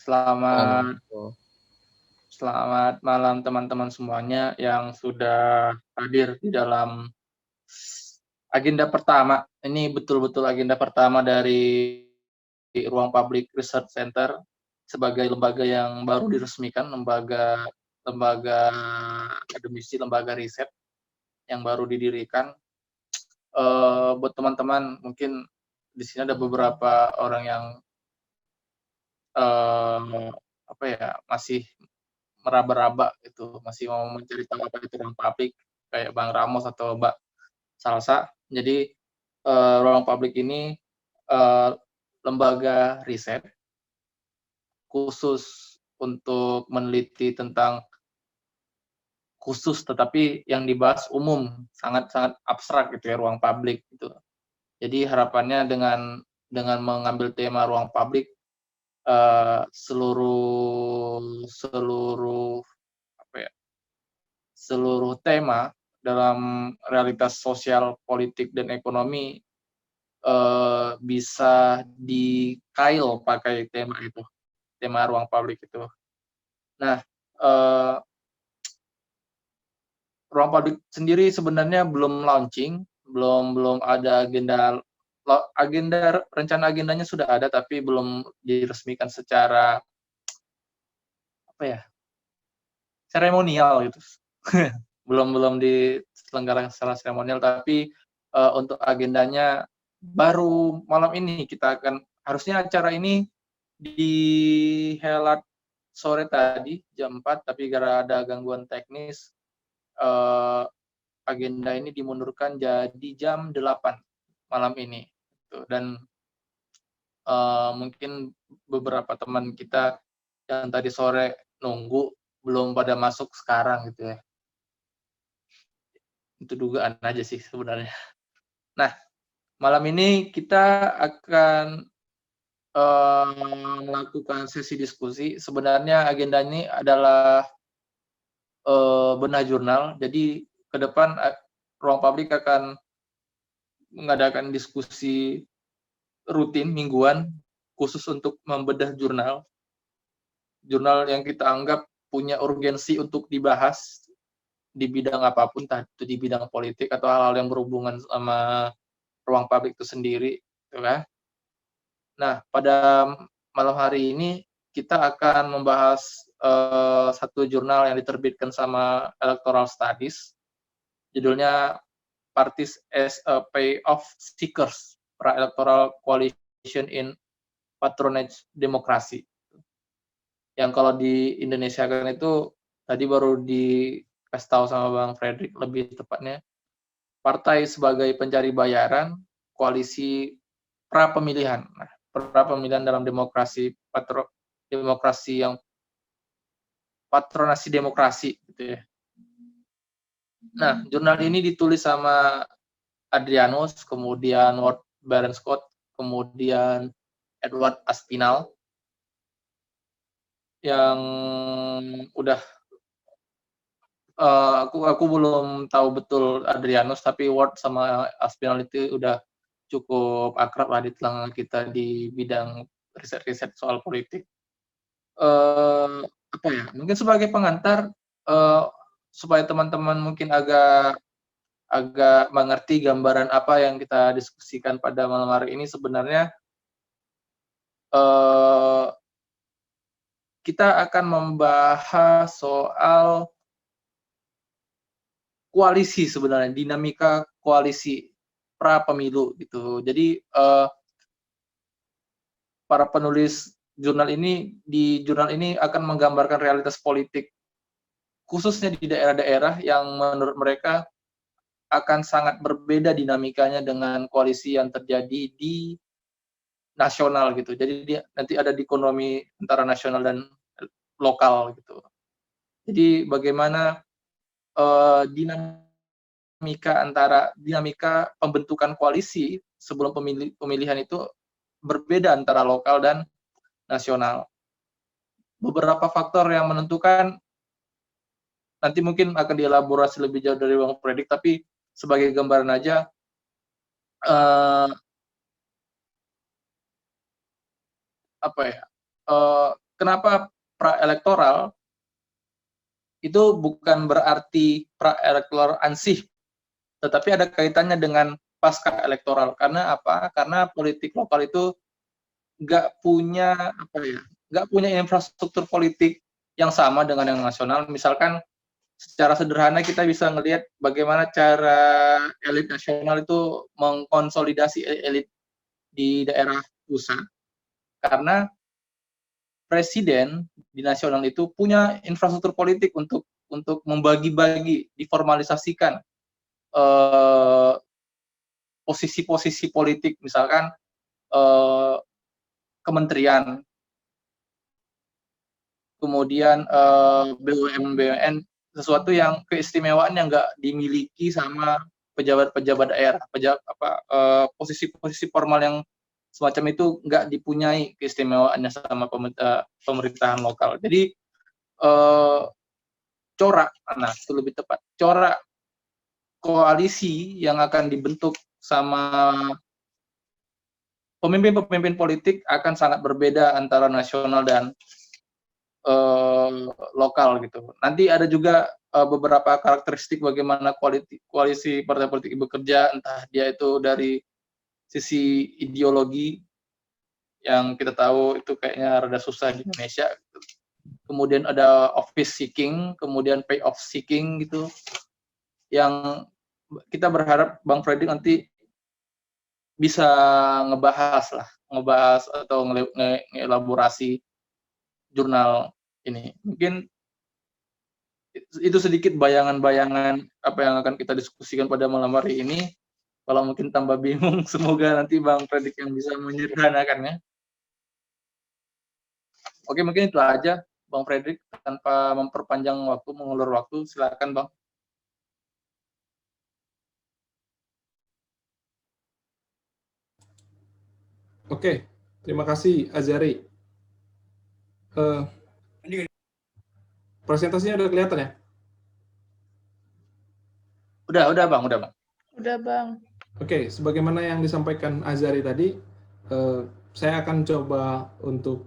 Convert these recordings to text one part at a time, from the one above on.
Selamat Halo, selamat malam teman-teman semuanya yang sudah hadir di dalam agenda pertama. Ini betul-betul agenda pertama dari Ruang Public Research Center sebagai lembaga yang baru diresmikan, lembaga lembaga akademisi, lembaga riset yang baru didirikan. Buat teman-teman mungkin di sini ada beberapa orang yang, eee, apa ya, masih meraba-raba gitu, masih mau mencari tahu apa itu ruang publik, kayak Bang Ramos atau Mbak Salsa. Jadi, ruang publik ini, eee, lembaga riset khusus untuk meneliti tentang khusus, tetapi yang dibahas umum, sangat-sangat abstrak gitu ya, ruang publik gitu. Jadi harapannya dengan mengambil tema ruang publik, seluruh seluruh apa ya, seluruh tema dalam realitas sosial, politik, dan ekonomi, bisa dikail pakai tema itu, tema ruang publik itu. Nah, eee, ruang publik sendiri sebenarnya belum launching, belum belum ada rencana agendanya sudah ada, tapi belum diresmikan secara, apa ya, seremonial gitu. Belum belum diselenggarakan secara seremonial, tapi, untuk agendanya baru malam ini kita akan harusnya acara ini dihelat sore tadi jam 4, tapi gara ada gangguan teknis, eee, agenda ini dimundurkan jadi jam 8 malam ini, gitu. Dan, mungkin beberapa teman kita yang tadi sore nunggu belum pada masuk sekarang gitu ya. Itu dugaan aja sih sebenarnya. Nah, malam ini kita akan, melakukan sesi diskusi. Sebenarnya agenda ini adalah, benah jurnal. Jadi ke depan ruang publik akan mengadakan diskusi rutin mingguan khusus untuk membedah jurnal, jurnal yang kita anggap punya urgensi untuk dibahas di bidang apapun, entah itu di bidang politik atau hal-hal yang berhubungan sama ruang publik itu sendiri, gitu kan. Nah, pada malam hari ini kita akan membahas, satu jurnal yang diterbitkan sama Electoral Studies, judulnya Parties as a Payoff Seekers: Pra-Electoral Coalition in Patronage Democracy. Yang kalau di Indonesia kan itu tadi baru dikasih tahu sama Bang Fredrik lebih tepatnya, partai sebagai pencari bayaran, koalisi pra-pemilihan. Nah, pra-pemilihan dalam demokrasi yang patronasi demokrasi gitu ya. Nah, jurnal ini ditulis sama Adrianus, kemudian Ward Scott, kemudian Edward Aspinall, yang udah, aku belum tahu betul Adrianus, tapi Ward sama Aspinall itu udah cukup akrab lah di telinga kita di bidang riset-riset soal politik. Apa ya, mungkin sebagai pengantar, eee, supaya teman-teman mungkin agak agak mengerti gambaran apa yang kita diskusikan pada malam hari ini. Sebenarnya, eee, kita akan membahas soal koalisi sebenarnya, dinamika koalisi pra pemilu gitu. Jadi, para penulis di jurnal ini akan menggambarkan realitas politik khususnya di daerah-daerah yang menurut mereka akan sangat berbeda dinamikanya dengan koalisi yang terjadi di nasional gitu. Jadi dia nanti ada dikotomi antara nasional dan lokal gitu. Jadi bagaimana, dinamika pembentukan koalisi sebelum pemilihan itu berbeda antara lokal dan nasional. Beberapa faktor yang menentukan nanti mungkin akan dielaborasi lebih jauh dari Bang Predik, tapi sebagai gambaran aja, eee, apa ya, kenapa pra-elektoral itu bukan berarti pra-elektoral ansih, tetapi ada kaitannya dengan pasca elektoral. Karena apa? Karena politik lokal itu nggak punya apa ya, nggak punya infrastruktur politik yang sama dengan yang nasional. Misalkan secara sederhana kita bisa ngelihat bagaimana cara elit nasional itu mengkonsolidasi elit di daerah pusat, karena presiden di nasional itu punya infrastruktur politik untuk membagi-bagi, diformalisasikan posisi-posisi politik, misalkan kementerian, kemudian BUMN, sesuatu yang keistimewaan yang nggak dimiliki sama pejabat-pejabat daerah, posisi-posisi formal yang semacam itu nggak dipunyai keistimewaannya sama pemerintahan lokal. Jadi corak, nah itu lebih tepat, corak koalisi yang akan dibentuk sama pemimpin-pemimpin politik akan sangat berbeda antara nasional dan lokal gitu. Nanti ada juga beberapa karakteristik bagaimana koalisi partai politik bekerja, entah dia itu dari sisi ideologi yang kita tahu itu kayaknya rada susah di Indonesia. Kemudian ada office seeking, kemudian payoff seeking gitu. Yang kita berharap Bang Fredrik nanti bisa ngebahas atau ngelaborasi jurnal ini. Mungkin itu sedikit bayangan-bayangan apa yang akan kita diskusikan pada malam hari ini. Kalau mungkin tambah bingung, semoga nanti Bang Fredrik yang bisa menyederhanakannya. Oke, mungkin itu aja Bang Fredrik, tanpa memperpanjang waktu, mengulur waktu, silakan Bang. Oke, terima kasih Azari. Presentasinya udah kelihatan ya? Udah Bang. Udah Bang. Oke, sebagaimana yang disampaikan Azari tadi, saya akan coba untuk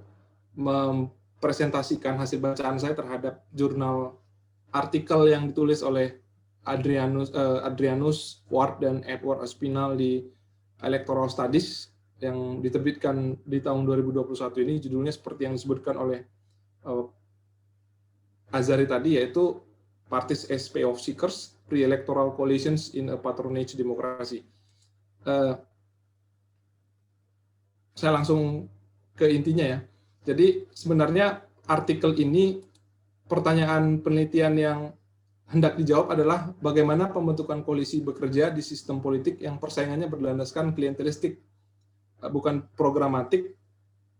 mempresentasikan hasil bacaan saya terhadap jurnal artikel yang ditulis oleh Adrianus Ward dan Edward Aspinall di Electoral Studies yang diterbitkan di tahun 2021 ini. Judulnya seperti yang disebutkan oleh Azari tadi, yaitu Parties as Payoff Seekers, Pre-Electoral Coalitions in a Patronage Democracy. Saya langsung ke intinya ya. Jadi sebenarnya artikel ini, pertanyaan penelitian yang hendak dijawab adalah bagaimana pembentukan koalisi bekerja di sistem politik yang persaingannya berlandaskan klientelistik, bukan programatik,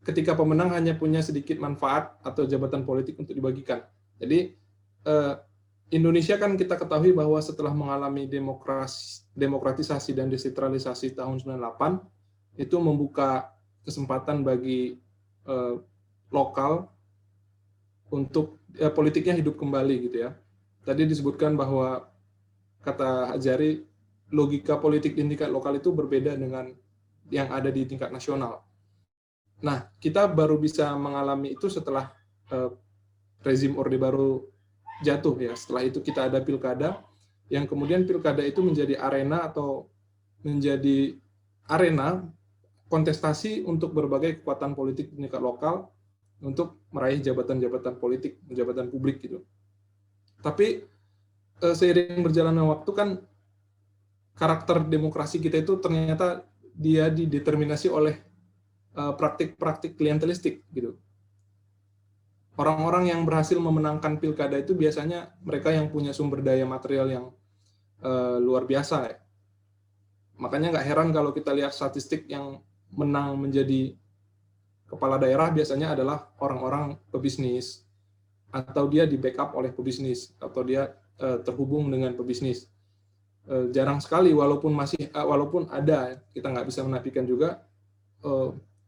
ketika pemenang hanya punya sedikit manfaat atau jabatan politik untuk dibagikan. Jadi Indonesia kan kita ketahui bahwa setelah mengalami demokratisasi dan desentralisasi tahun 98, itu membuka kesempatan bagi lokal untuk politiknya hidup kembali gitu ya. Tadi disebutkan bahwa kata Azari, logika politik di tingkat lokal itu berbeda dengan yang ada di tingkat nasional. Nah, kita baru bisa mengalami itu setelah rezim Orde Baru jatuh ya. Setelah itu kita ada pilkada, yang kemudian pilkada itu menjadi arena kontestasi untuk berbagai kekuatan politik di tingkat lokal untuk meraih jabatan-jabatan politik, jabatan publik gitu. Tapi seiring berjalannya waktu kan karakter demokrasi kita itu ternyata dia dideterminasi oleh praktik-praktik klientelistik gitu. Orang-orang yang berhasil memenangkan pilkada itu biasanya mereka yang punya sumber daya material yang luar biasa ya. Makanya nggak heran kalau kita lihat statistik yang menang menjadi kepala daerah biasanya adalah orang-orang pebisnis, atau dia di backup oleh pebisnis, atau dia terhubung dengan pebisnis. Jarang sekali, walaupun ada, kita nggak bisa menafikan juga,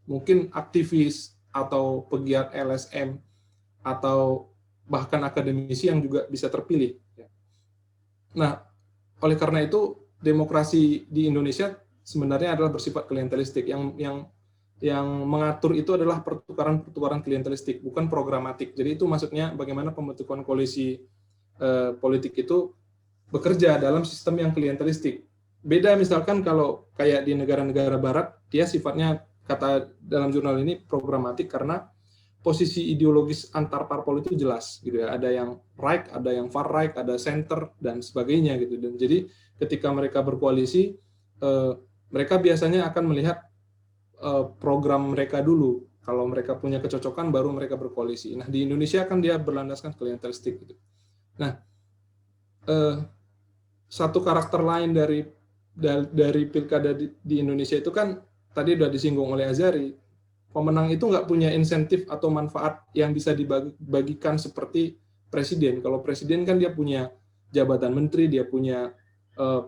mungkin aktivis atau pegiat LSM atau bahkan akademisi yang juga bisa terpilih. Nah, oleh karena itu demokrasi di Indonesia sebenarnya adalah bersifat klientelistik yang yang mengatur itu adalah pertukaran klientelistik, bukan programatik. Jadi itu maksudnya bagaimana pembentukan koalisi politik itu bekerja dalam sistem yang klientelistik. Beda misalkan kalau kayak di negara-negara barat, dia sifatnya, kata dalam jurnal ini, programatik karena posisi ideologis antar parpol itu jelas gitu ya. Ada yang right, ada yang far right, ada center dan sebagainya gitu. Dan jadi ketika mereka berkoalisi, mereka biasanya akan melihat program mereka dulu. Kalau mereka punya kecocokan baru mereka berkoalisi. Nah, di Indonesia kan dia berlandaskan klientelistik gitu. Nah, satu karakter lain dari pilkada di Indonesia itu kan tadi sudah disinggung oleh Azhari, pemenang itu nggak punya insentif atau manfaat yang bisa dibagikan seperti presiden. Kalau presiden kan dia punya jabatan menteri, dia punya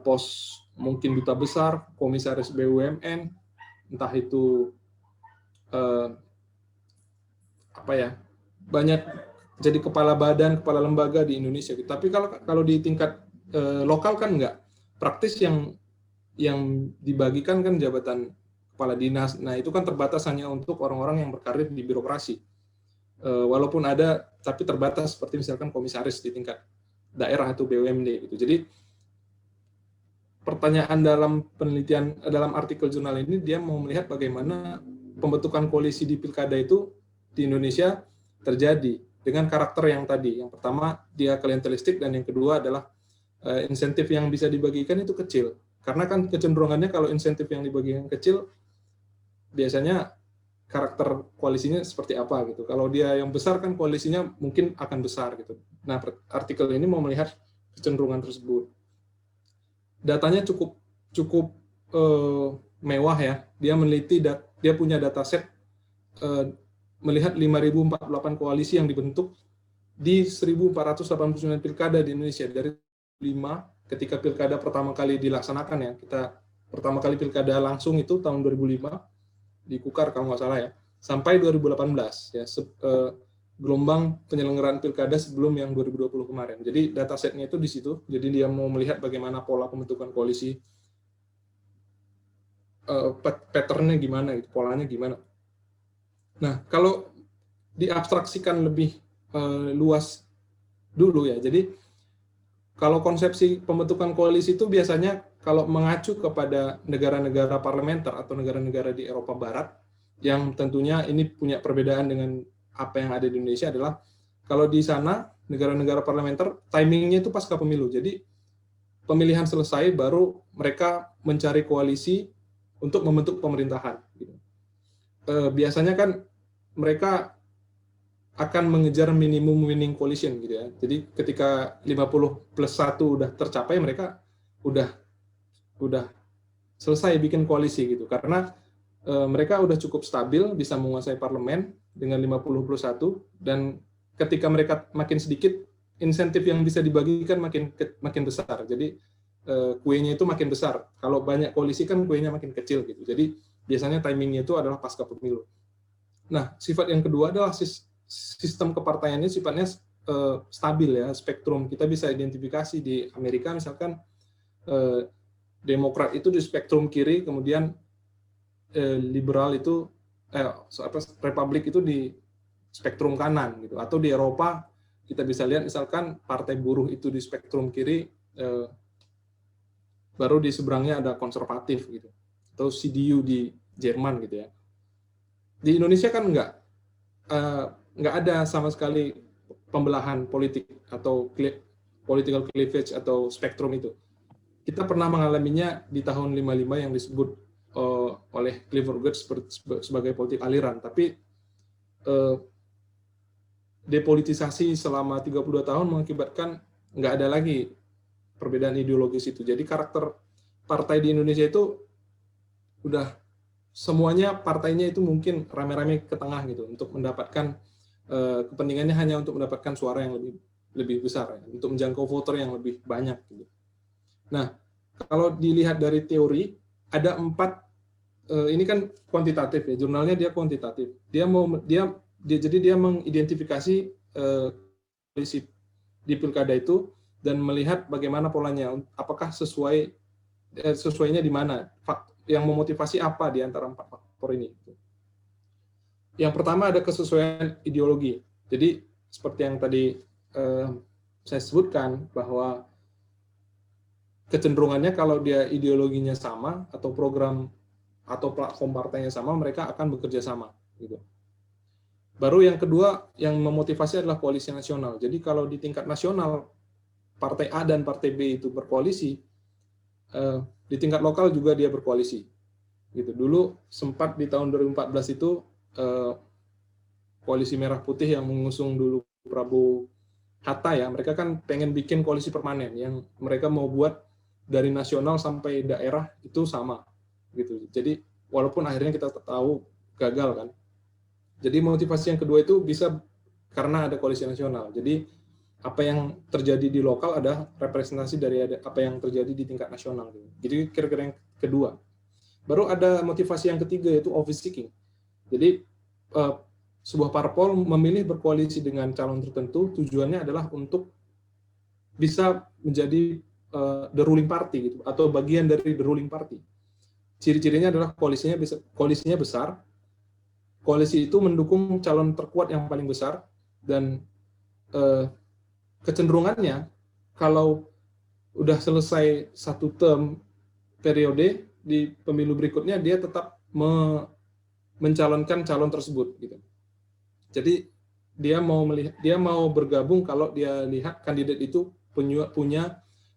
pos mungkin duta besar, komisaris BUMN, entah itu banyak jadi kepala badan, kepala lembaga di Indonesia. Tapi kalau di tingkat lokal kan nggak. Praktis yang dibagikan kan jabatan kepala dinas. Nah, itu kan terbatas hanya untuk orang-orang yang berkarir di birokrasi. Walaupun ada, tapi terbatas seperti misalkan komisaris di tingkat daerah atau BUMD gitu. Jadi pertanyaan dalam penelitian, dalam artikel jurnal ini, dia mau melihat bagaimana pembentukan koalisi di pilkada itu di Indonesia terjadi dengan karakter yang tadi. Yang pertama, dia klientelistik, dan yang kedua adalah insentif yang bisa dibagikan itu kecil. Karena kan kecenderungannya kalau insentif yang dibagikan kecil, biasanya karakter koalisinya seperti apa gitu. Kalau dia yang besar kan koalisinya mungkin akan besar gitu. Nah, artikel ini mau melihat kecenderungan tersebut. Datanya cukup mewah ya. Dia meneliti, dia punya dataset melihat 5.048 koalisi yang dibentuk di 1.489 pilkada di Indonesia. Dari 5 ketika pilkada pertama kali dilaksanakan ya, kita pertama kali pilkada langsung itu tahun 2005 di Kukar kalau nggak salah ya, sampai 2018 ya, gelombang penyelenggaraan pilkada sebelum yang 2020 kemarin. Jadi datasetnya itu di situ. Jadi dia mau melihat bagaimana pola pembentukan koalisi, patternnya gimana, gitu, polanya gimana. Nah, kalau diabstraksikan lebih luas dulu ya. Jadi kalau konsepsi pembentukan koalisi itu biasanya kalau mengacu kepada negara-negara parlementer atau negara-negara di Eropa Barat, yang tentunya ini punya perbedaan dengan apa yang ada di Indonesia, adalah kalau di sana negara-negara parlementer timingnya itu pasca pemilu. Jadi pemilihan selesai baru mereka mencari koalisi untuk membentuk pemerintahan. Biasanya kan mereka akan mengejar minimum winning coalition gitu ya. Jadi ketika 50+1 udah tercapai, mereka udah selesai bikin koalisi gitu. Karena mereka udah cukup stabil, bisa menguasai parlemen dengan 50+1, dan ketika mereka makin sedikit, insentif yang bisa dibagikan makin besar. Jadi kuenya itu makin besar. Kalau banyak koalisi kan kuenya makin kecil gitu. Jadi biasanya timingnya itu adalah pasca pemilu. Nah, sifat yang kedua adalah sistem kepartaiannya sifatnya stabil ya, spektrum. Kita bisa identifikasi di Amerika misalkan Demokrat itu di spektrum kiri, kemudian liberal itu Republik itu di spektrum kanan gitu. Atau di Eropa kita bisa lihat misalkan Partai Buruh itu di spektrum kiri, baru di seberangnya ada konservatif gitu. Atau CDU di Jerman gitu ya. Di Indonesia kan nggak ada sama sekali pembelahan politik atau political cleavage atau spektrum itu. Kita pernah mengalaminya di tahun 55 yang disebut oleh Clifford Geertz sebagai politik aliran, tapi depolitisasi selama 32 tahun mengakibatkan nggak ada lagi perbedaan ideologis itu. Jadi karakter partai di Indonesia itu udah semuanya, partainya itu mungkin rame-rame ke tengah gitu untuk mendapatkan kepentingannya hanya untuk mendapatkan suara yang lebih besar ya, untuk menjangkau voter yang lebih banyak gitu. Nah, kalau dilihat dari teori ada 4, ini kan kuantitatif ya, jurnalnya dia kuantitatif. Jadi dia mengidentifikasi koalisi di pilkada itu dan melihat bagaimana polanya, apakah sesuainya di mana, yang memotivasi apa di antara 4 faktor ini. Yang pertama ada kesesuaian ideologi. Jadi seperti yang tadi saya sebutkan bahwa kecenderungannya kalau dia ideologinya sama atau program atau platform partainya sama, mereka akan bekerja sama. Gitu. Baru yang kedua yang memotivasi adalah koalisi nasional. Jadi kalau di tingkat nasional partai A dan partai B itu berkoalisi, di tingkat lokal juga dia berkoalisi. Gitu. Dulu sempat di tahun 2014 itu koalisi Merah Putih yang mengusung dulu Prabowo Hatta ya, mereka kan pengen bikin koalisi permanen yang mereka mau buat dari nasional sampai daerah itu sama gitu. Jadi walaupun akhirnya kita tahu gagal kan. Jadi motivasi yang kedua itu bisa karena ada koalisi nasional. Jadi apa yang terjadi di lokal ada representasi dari apa yang terjadi di tingkat nasional. Jadi kira-kira yang kedua. Baru ada motivasi yang ketiga yaitu office seeking. Jadi sebuah parpol memilih berkoalisi dengan calon tertentu tujuannya adalah untuk bisa menjadi the ruling party gitu atau bagian dari the ruling party. Ciri-cirinya adalah koalisinya besar. Koalisi itu mendukung calon terkuat yang paling besar dan kecenderungannya kalau udah selesai satu term periode di pemilu berikutnya dia tetap mencalonkan calon tersebut gitu. Jadi dia mau bergabung kalau dia lihat kandidat itu punya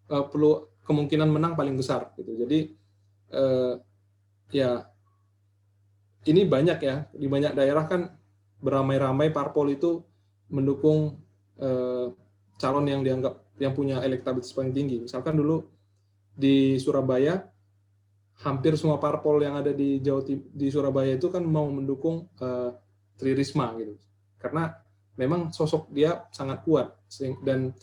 perlu kemungkinan menang paling besar gitu. Jadi ya ini banyak ya, di banyak daerah kan beramai-ramai parpol itu mendukung calon yang dianggap yang punya elektabilitas paling tinggi. Misalkan dulu di Surabaya hampir semua parpol yang ada di Surabaya itu kan mau mendukung Tri Risma gitu. Karena memang sosok dia sangat kuat dan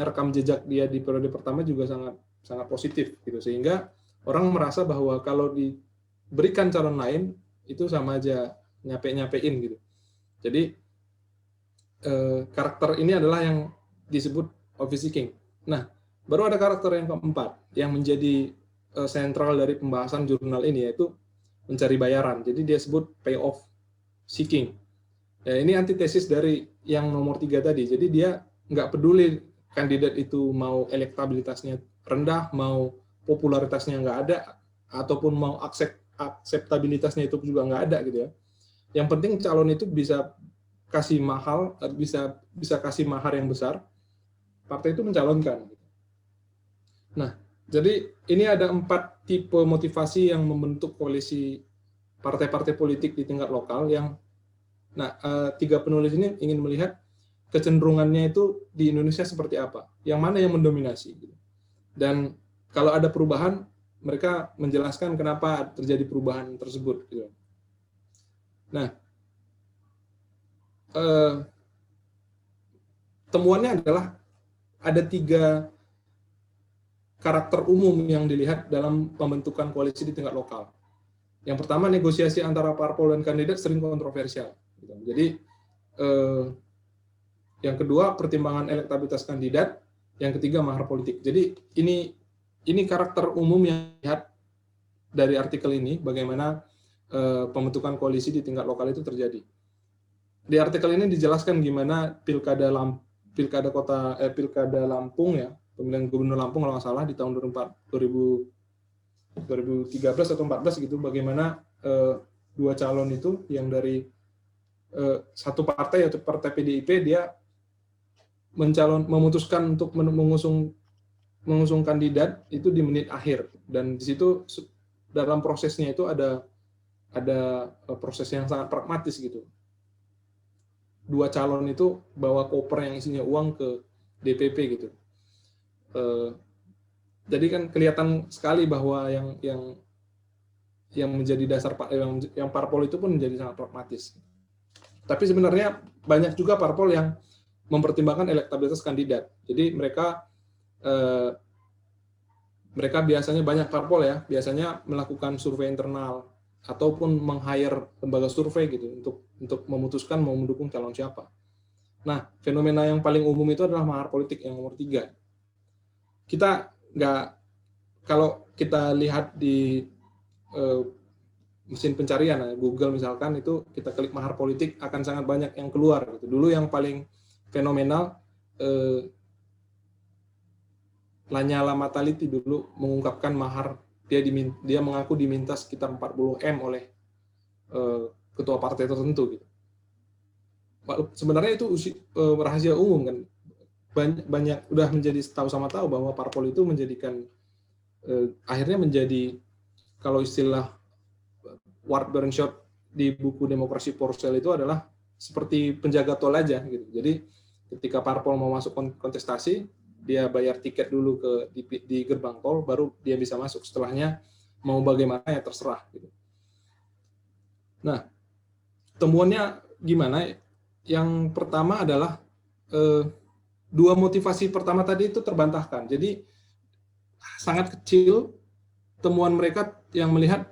rekam jejak dia di periode pertama juga sangat positif gitu, sehingga orang merasa bahwa kalau diberikan calon lain itu sama aja nyape-nyapein gitu. Jadi karakter ini adalah yang disebut office seeking. Nah, baru ada karakter yang keempat yang menjadi sentral dari pembahasan jurnal ini, yaitu mencari bayaran. Jadi dia sebut payoff seeking. Ya, ini antitesis dari yang nomor 3 tadi. Jadi dia nggak peduli kandidat itu mau elektabilitasnya rendah, mau popularitasnya nggak ada, ataupun mau akseptabilitasnya itu juga nggak ada gitu ya. Yang penting calon itu bisa kasih mahal, bisa kasih mahar yang besar, partai itu mencalonkan. Nah, jadi ini ada 4 tipe motivasi yang membentuk koalisi partai-partai politik di tingkat lokal yang, nah, 3 penulis ini ingin melihat kecenderungannya itu di Indonesia seperti apa, yang mana yang mendominasi. Dan kalau ada perubahan, mereka menjelaskan kenapa terjadi perubahan tersebut. Nah, temuannya adalah ada 3 karakter umum yang dilihat dalam pembentukan koalisi di tingkat lokal. Yang pertama, negosiasi antara parpol dan kandidat sering kontroversial. Jadi, yang kedua, pertimbangan elektabilitas kandidat. Yang ketiga, mahar politik. Jadi, ini karakter umum yang dilihat dari artikel ini, bagaimana pembentukan koalisi di tingkat lokal itu terjadi. Di artikel ini dijelaskan gimana pilkada Lampung ya, pemilihan gubernur Lampung kalau nggak salah di tahun 2013 atau 14 gitu, bagaimana 2 calon itu yang dari satu partai yaitu partai PDIP dia memutuskan untuk mengusung kandidat itu di menit akhir, dan di situ dalam prosesnya itu ada proses yang sangat pragmatis gitu. 2 calon itu bawa koper yang isinya uang ke DPP gitu. Jadi kan kelihatan sekali bahwa yang menjadi dasar yang parpol itu pun menjadi sangat pragmatis. Tapi sebenarnya banyak juga parpol yang mempertimbangkan elektabilitas kandidat. Jadi mereka biasanya banyak parpol ya, biasanya melakukan survei internal ataupun meng-hire lembaga survei gitu untuk memutuskan mau mendukung calon siapa. Nah, fenomena yang paling umum itu adalah mahar politik yang nomor 3. Kalau kita lihat di mesin pencarian, Google misalkan, itu kita klik mahar politik akan sangat banyak yang keluar gitu. Dulu yang paling fenomenal Lanyala Mataliti dulu mengungkapkan mahar, dia mengaku diminta sekitar 40 M oleh ketua partai tertentu gitu. Sebenarnya itu rahasia umum kan. Banyak udah menjadi tahu bahwa parpol itu menjadikan akhirnya menjadi, kalau istilah Ward Bernshot di buku Demokrasi Porsel itu adalah seperti penjaga tol aja gitu. Jadi ketika parpol mau masuk kontestasi, dia bayar tiket dulu di gerbang tol, baru dia bisa masuk. Setelahnya mau bagaimana ya terserah gitu. Nah, temuannya gimana? Yang pertama adalah dua motivasi pertama tadi itu terbantahkan. Jadi sangat kecil temuan mereka yang melihat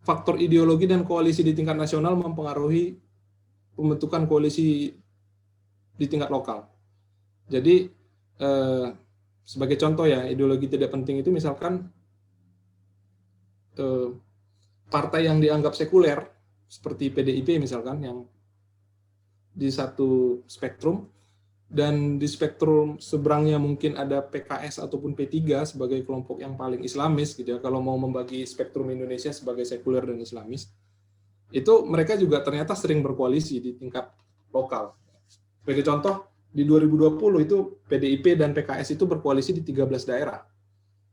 faktor ideologi dan koalisi di tingkat nasional mempengaruhi pembentukan koalisi di tingkat lokal. Jadi sebagai contoh ya, ideologi tidak penting itu misalkan partai yang dianggap sekuler seperti PDIP misalkan, yang di satu spektrum, dan di spektrum seberangnya mungkin ada PKS ataupun P3 sebagai kelompok yang paling Islamis gitu ya, kalau mau membagi spektrum Indonesia sebagai sekuler dan Islamis. Itu mereka juga ternyata sering berkoalisi di tingkat lokal. Sebagai contoh, di 2020 itu PDIP dan PKS itu berkoalisi di 13 daerah.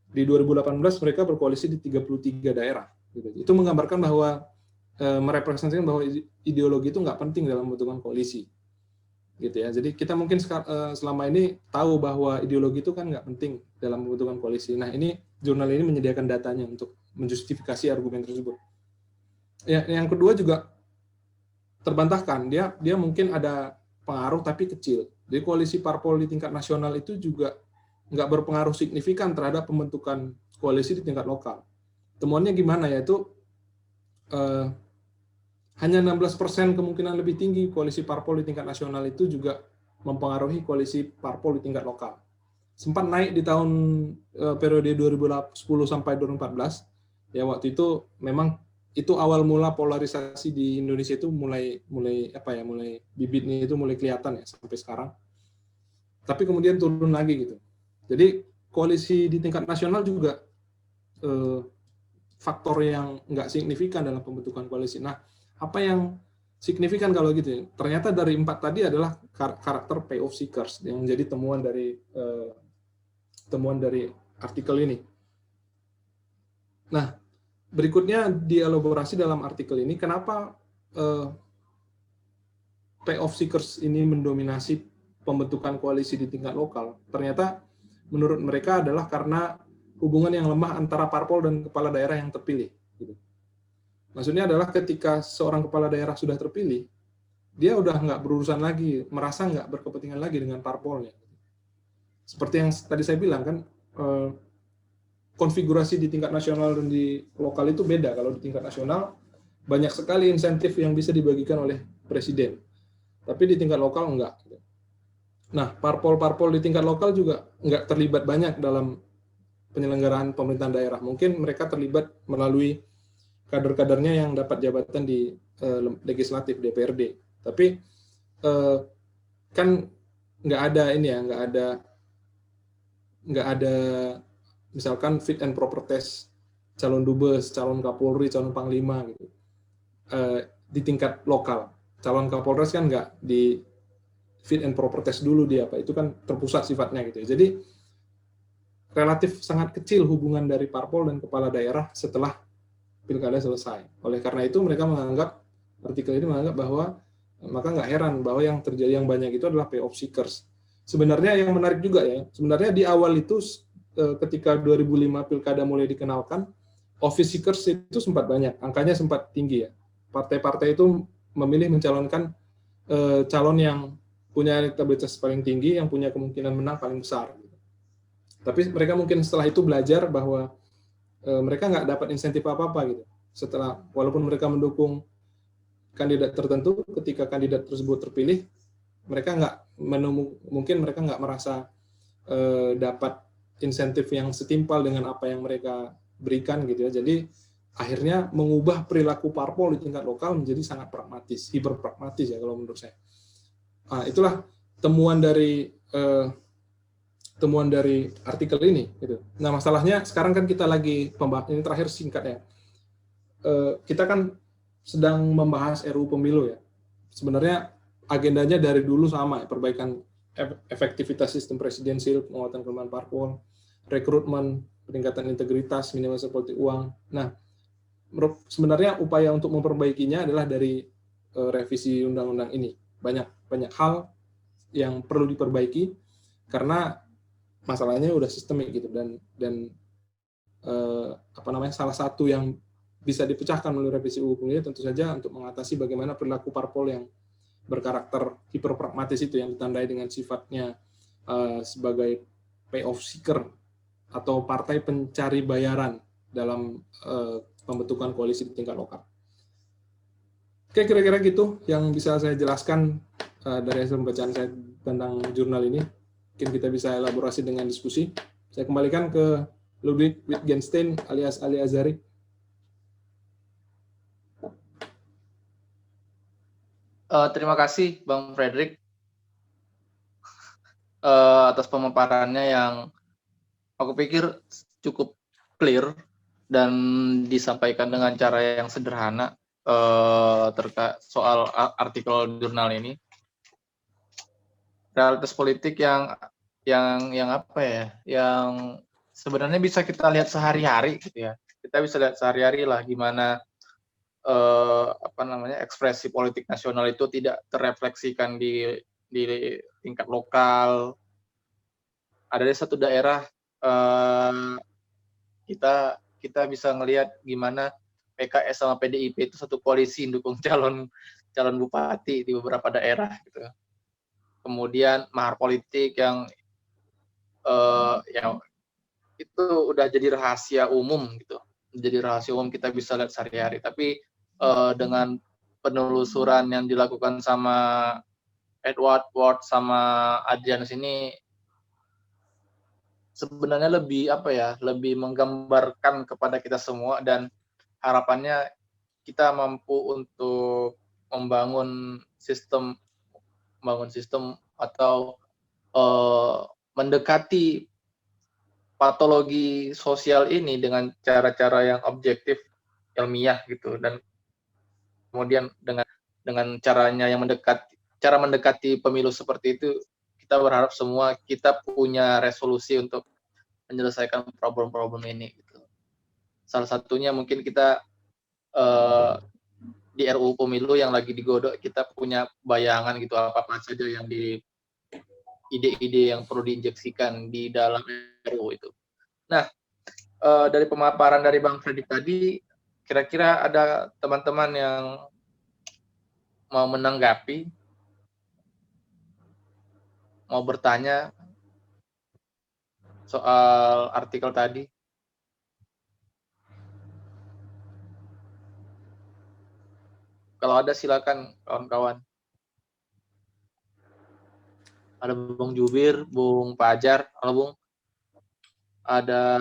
Di 2018 mereka berkoalisi di 33 daerah. Itu menggambarkan bahwa merepresentasikan bahwa ideologi itu nggak penting dalam pembentukan koalisi, gitu ya. Jadi kita mungkin selama ini tahu bahwa ideologi itu kan nggak penting dalam pembentukan koalisi. Nah, ini jurnal ini menyediakan datanya untuk menjustifikasi argumen tersebut. Ya, yang kedua juga terbantahkan, dia mungkin ada pengaruh tapi kecil. Jadi koalisi parpol di tingkat nasional itu juga nggak berpengaruh signifikan terhadap pembentukan koalisi di tingkat lokal. Temuannya gimana? Yaitu hanya 16% kemungkinan lebih tinggi koalisi parpol di tingkat nasional itu juga mempengaruhi koalisi parpol di tingkat lokal. Sempat naik di tahun periode 2010 sampai 2014. Ya, waktu itu memang itu awal mula polarisasi di Indonesia itu mulai bibitnya itu mulai kelihatan ya sampai sekarang. Tapi kemudian turun lagi gitu. Jadi koalisi di tingkat nasional juga faktor yang nggak signifikan dalam pembentukan koalisi. Nah, apa yang signifikan kalau gitu ya? Ternyata dari 4 tadi adalah karakter payoff seekers yang menjadi temuan dari artikel ini. Nah, berikutnya dielaborasi dalam artikel ini kenapa payoff seekers ini mendominasi pembentukan koalisi di tingkat lokal. Ternyata menurut mereka adalah karena hubungan yang lemah antara parpol dan kepala daerah yang terpilih. Maksudnya adalah ketika seorang kepala daerah sudah terpilih, dia udah nggak berurusan lagi, merasa nggak berkepentingan lagi dengan parpolnya. Seperti yang tadi saya bilang kan, konfigurasi di tingkat nasional dan di lokal itu beda. Kalau di tingkat nasional, banyak sekali insentif yang bisa dibagikan oleh presiden. Tapi di tingkat lokal enggak. Nah, parpol-parpol di tingkat lokal juga nggak terlibat banyak dalam penyelenggaraan pemerintahan daerah. Mungkin mereka terlibat melalui kader-kadernya yang dapat jabatan di legislatif DPRD, tapi kan nggak ada misalkan fit and proper test calon dubes, calon kapolri, calon panglima gitu di tingkat lokal. Calon kapolres kan nggak di fit and proper test dulu dia itu kan terpusat sifatnya gitu. Jadi relatif sangat kecil hubungan dari parpol dan kepala daerah setelah pilkada selesai. Oleh karena itu mereka artikel ini menganggap bahwa maka nggak heran bahwa yang terjadi yang banyak itu adalah payoff seekers. Sebenarnya yang menarik juga ya, sebenarnya di awal itu ketika 2005 pilkada mulai dikenalkan, office seekers itu sempat banyak, angkanya sempat tinggi ya. Partai-partai itu memilih mencalonkan calon yang punya elektabilitas paling tinggi, yang punya kemungkinan menang paling besar. Tapi mereka mungkin setelah itu belajar bahwa mereka nggak dapat insentif apa-apa gitu. Setelah, walaupun mereka mendukung kandidat tertentu, ketika kandidat tersebut terpilih, mereka mungkin mereka nggak merasa dapat insentif yang setimpal dengan apa yang mereka berikan gitu ya. Jadi akhirnya mengubah perilaku parpol di tingkat lokal menjadi sangat pragmatis, hiperpragmatis ya kalau menurut saya. Nah, itulah temuan dari artikel ini. Gitu. Nah, masalahnya sekarang kan kita lagi ini terakhir singkat ya. Kita kan sedang membahas RUU Pemilu ya. Sebenarnya agendanya dari dulu sama, ya, perbaikan efektivitas sistem presidensil, penguatan kelemahan parpol, rekrutmen, peningkatan integritas, minimalisasi politik uang. Nah, sebenarnya upaya untuk memperbaikinya adalah dari revisi undang-undang ini. Banyak hal yang perlu diperbaiki karena masalahnya udah sistemik gitu dan salah satu yang bisa dipecahkan melalui revisi UU Pemilu tentu saja untuk mengatasi bagaimana perilaku parpol yang berkarakter hiperpragmatis itu yang ditandai dengan sifatnya sebagai payoff seeker atau partai pencari bayaran dalam pembentukan koalisi di tingkat lokal. Oke, kira-kira gitu yang bisa saya jelaskan dari hasil pembacaan saya tentang jurnal ini. Mungkin kita bisa elaborasi dengan diskusi. Saya kembalikan ke Ludwig Wittgenstein alias Ali Azhari. Terima kasih Bang Frederick atas pemaparannya yang aku pikir cukup clear dan disampaikan dengan cara yang sederhana terkait soal artikel jurnal ini. Realitas politik yang apa ya, yang sebenarnya bisa kita lihat sehari-hari gitu ya. Kita bisa lihat sehari-hari lah gimana ekspresi politik nasional itu tidak terrefleksikan di tingkat lokal. Ada di satu daerah kita bisa ngelihat gimana PKS sama PDIP itu satu koalisi mendukung calon bupati di beberapa daerah gitu. Kemudian mahar politik yang itu udah jadi rahasia umum gitu. Jadi rahasia umum kita bisa lihat sehari-hari. Tapi dengan penelusuran yang dilakukan sama Edward Ward sama Adrianus ini sebenarnya lebih menggambarkan kepada kita semua dan harapannya kita mampu untuk membangun sistem atau mendekati patologi sosial ini dengan cara-cara yang objektif, ilmiah gitu, dan kemudian dengan caranya yang cara mendekati pemilu seperti itu, kita berharap semua kita punya resolusi untuk menyelesaikan problem-problem ini gitu. Salah satunya mungkin kita di RUU Pemilu yang lagi digodok, kita punya bayangan gitu apa saja yang ide-ide yang perlu diinjeksikan di dalam RUU itu. Nah, dari pemaparan dari Bang Freddy tadi, kira-kira ada teman-teman yang mau menanggapi, mau bertanya soal artikel tadi? Kalau ada silakan kawan-kawan. Ada Bung Jubir, Bung Pajar, halo Bung. Ada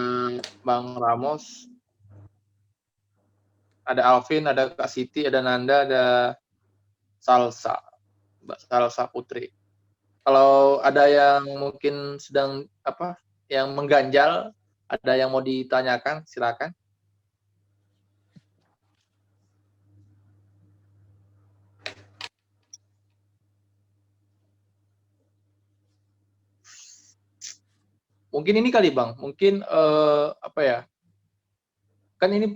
Bang Ramos, ada Alvin, ada Kak Siti, ada Nanda, ada Mbak Salsa Putri. Kalau ada yang mungkin sedang yang mengganjal, ada yang mau ditanyakan, silakan. Mungkin ini kali Bang, mungkin kan ini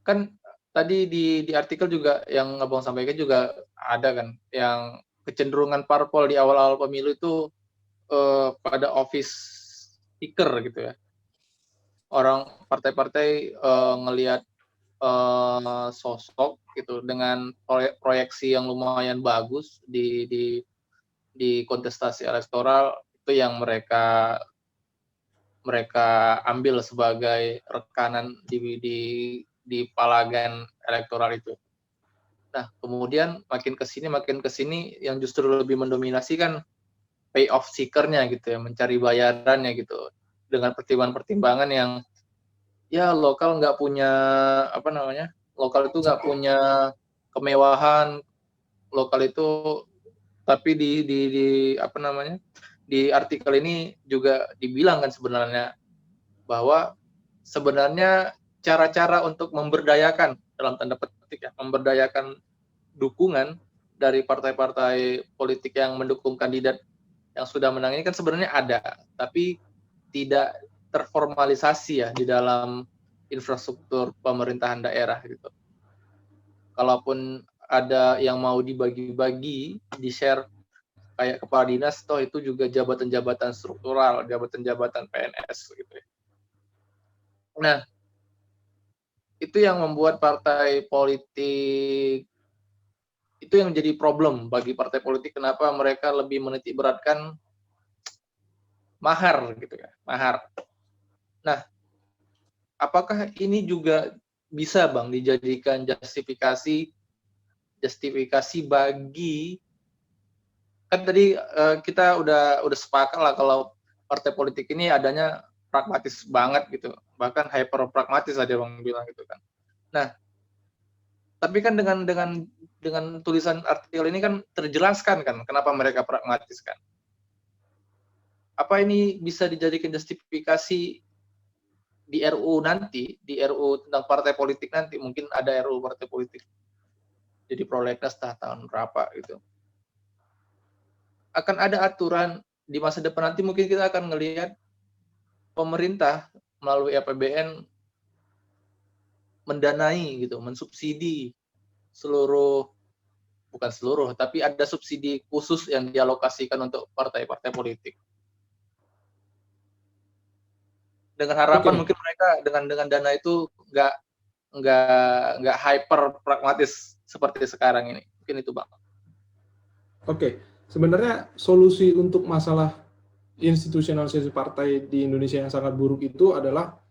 kan tadi di artikel juga yang Abang sampaikan juga ada kan, yang kecenderungan parpol di awal-awal pemilu itu pada office seeker gitu ya. Orang partai-partai ngelihat sosok gitu dengan proyeksi yang lumayan bagus di kontestasi elektoral, itu yang mereka ambil sebagai rekanan di palagan elektoral itu. Nah, kemudian makin kesini yang justru lebih mendominasi kan payoff seeker-nya gitu ya, mencari bayarannya gitu, dengan pertimbangan-pertimbangan ya lokal nggak punya apa namanya, lokal itu nggak punya kemewahan, lokal itu tapi di apa namanya, di artikel ini juga dibilang kan sebenarnya bahwa sebenarnya cara-cara untuk memberdayakan dalam tanda petik ya, memberdayakan dukungan dari partai-partai politik yang mendukung kandidat yang sudah menang ini kan sebenarnya ada, tapi tidak terformalisasi ya di dalam infrastruktur pemerintahan daerah gitu. Kalaupun ada yang mau dibagi-bagi, di-share kayak kepala dinas, toh itu juga jabatan-jabatan struktural, jabatan-jabatan PNS gitu ya. Nah, itu yang membuat partai politik itu yang menjadi problem bagi partai politik, kenapa mereka lebih menitik beratkan mahar gitu ya, mahar. Nah, apakah ini juga bisa Bang dijadikan justifikasi bagi, kan tadi kita udah sepakat lah kalau partai politik ini adanya pragmatis banget gitu, bahkan hyper pragmatis aja Bang bilang gitu kan. Nah, tapi kan dengan tulisan artikel ini kan terjelaskan kan kenapa mereka pragmatis kan. Apa ini bisa dijadikan justifikasi di RUU nanti, di RUU tentang partai politik nanti, mungkin ada RUU partai politik jadi prolegnas tahun berapa gitu. Akan ada aturan di masa depan nanti, mungkin kita akan melihat pemerintah melalui APBN mendanai gitu, mensubsidi seluruh, bukan seluruh, tapi ada subsidi khusus yang dialokasikan untuk partai-partai politik. Dengan harapan mungkin mereka dengan dana itu nggak hyper pragmatis seperti sekarang ini. Mungkin itu Bang. Oke, sebenarnya solusi untuk masalah institusionalisasi partai di Indonesia yang sangat buruk itu adalah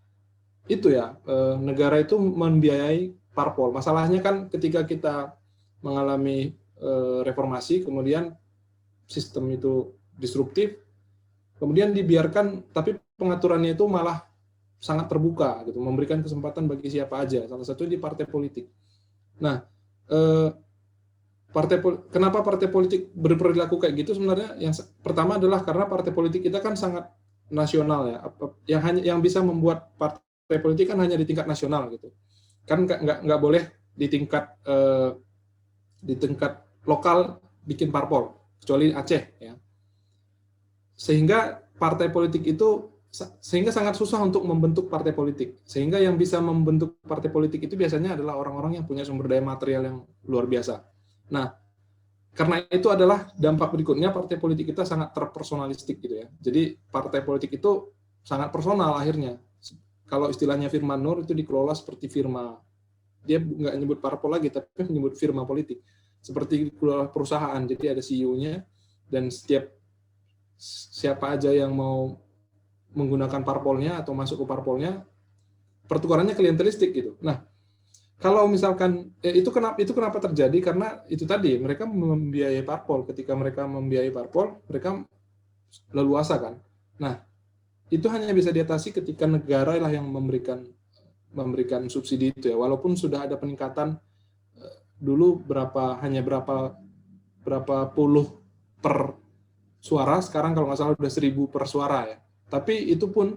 itu ya, negara itu membiayai parpol. Masalahnya kan ketika kita mengalami reformasi, kemudian sistem itu disruptif, kemudian dibiarkan, tapi pengaturannya itu malah sangat terbuka, gitu, memberikan kesempatan bagi siapa aja, salah satunya di partai politik. Nah, kenapa partai politik berperilaku kayak gitu sebenarnya? Yang pertama adalah karena partai politik kita kan sangat nasional ya, yang bisa membuat partai politik kan hanya di tingkat nasional gitu, kan nggak boleh di tingkat lokal bikin parpol, kecuali Aceh ya. Sehingga partai politik itu sangat susah untuk membentuk partai politik. Sehingga yang bisa membentuk partai politik itu biasanya adalah orang-orang yang punya sumber daya material yang luar biasa. Nah, karena itu adalah dampak berikutnya, partai politik kita sangat terpersonalistik gitu ya. Jadi partai politik itu sangat personal akhirnya. Kalau istilahnya Firman Nur itu dikelola seperti firma. Dia nggak nyebut parpol lagi, tapi menyebut firma politik. Seperti perusahaan, jadi ada CEO-nya, dan siapa aja yang mau menggunakan parpolnya atau masuk ke parpolnya, pertukarannya klientelistik gitu. Nah, kalau misalkan itu kenapa terjadi, karena itu tadi mereka membiayai parpol. Ketika mereka membiayai parpol, mereka leluasa kan. Nah, itu hanya bisa diatasi ketika negara lah yang memberikan subsidi itu ya. Walaupun sudah ada peningkatan dulu hanya berapa puluh per suara, sekarang kalau nggak salah udah 1.000 per suara ya. Tapi itu pun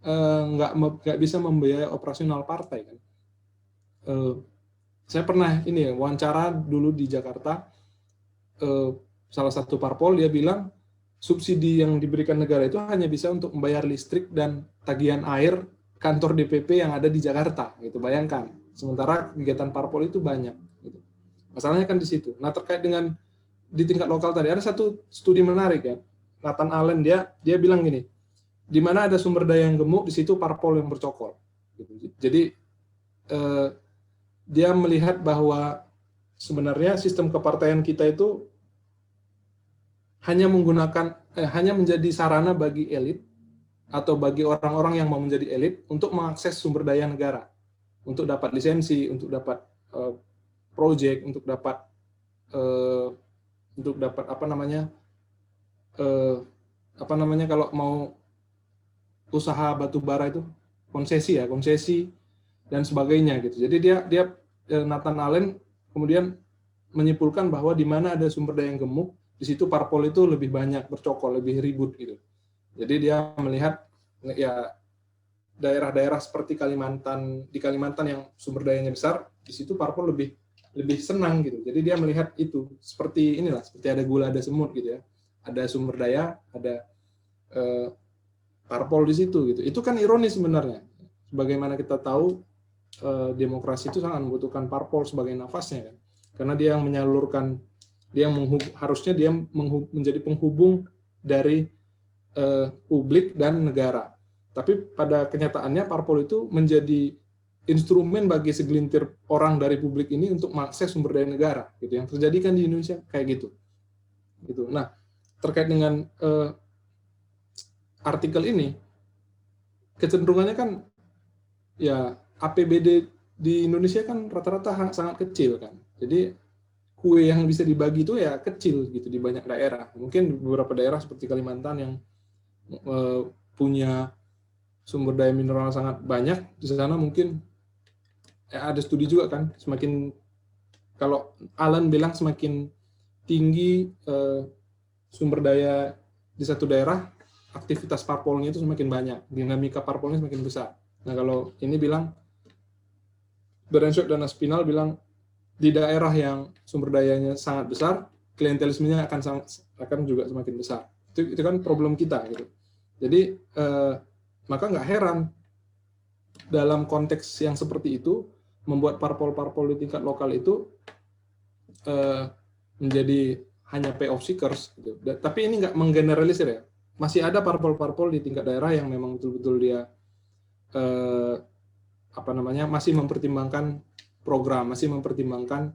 nggak bisa membiayai operasional partai kan. Saya pernah ini ya, wawancara dulu di Jakarta, salah satu parpol, dia bilang subsidi yang diberikan negara itu hanya bisa untuk membayar listrik dan tagihan air kantor DPP yang ada di Jakarta gitu, bayangkan. Sementara kegiatan parpol itu banyak gitu. Masalahnya kan di situ. Nah, terkait dengan di tingkat lokal tadi ada satu studi menarik ya, Nathan Allen, dia bilang gini, di mana ada sumber daya yang gemuk, di situ parpol yang bercokol gitu. Jadi dia melihat bahwa sebenarnya sistem kepartaian kita itu hanya menjadi sarana bagi elit atau bagi orang-orang yang mau menjadi elit untuk mengakses sumber daya negara, untuk dapat lisensi, untuk dapat proyek, untuk dapat apa namanya kalau mau usaha batu bara itu konsesi dan sebagainya gitu. Jadi dia Nathan Allen kemudian menyimpulkan bahwa di mana ada sumber daya yang gemuk, di situ parpol itu lebih banyak bercokol, lebih ribut gitu. Jadi dia melihat ya daerah-daerah seperti di Kalimantan yang sumber dayanya besar, di situ parpol lebih senang gitu. Jadi dia melihat itu seperti ada gula, ada semut gitu ya. Ada sumber daya, ada parpol di situ gitu. Itu kan ironis sebenarnya. Sebagaimana kita tahu demokrasi itu sangat membutuhkan parpol sebagai nafasnya kan. Karena dia yang menyalurkan, harusnya dia menjadi penghubung dari publik dan negara. Tapi pada kenyataannya parpol itu menjadi instrumen bagi segelintir orang dari publik ini untuk mengakses sumber daya negara. Gitu. Yang terjadi kan di Indonesia kayak gitu. Nah, terkait dengan artikel ini, kecenderungannya kan ya APBD di Indonesia kan rata-rata sangat kecil kan. Jadi kue yang bisa dibagi itu ya kecil gitu di banyak daerah. Mungkin beberapa daerah seperti Kalimantan yang punya sumber daya mineral sangat banyak, di sana mungkin ada studi juga kan, semakin kalau Alan bilang semakin tinggi sumber daya di satu daerah, aktivitas parpolnya itu semakin banyak, dinamika parpolnya semakin besar. Nah kalau ini bilang, Berenschot dan Aspinall bilang di daerah yang sumber dayanya sangat besar, klientelismenya akan juga semakin besar. Itu kan problem kita gitu. Jadi maka nggak heran dalam konteks yang seperti itu membuat parpol-parpol di tingkat lokal itu menjadi hanya payoff seekers gitu. Tapi ini nggak menggeneralisir ya. Masih ada parpol-parpol di tingkat daerah yang memang betul-betul dia masih mempertimbangkan program, masih mempertimbangkan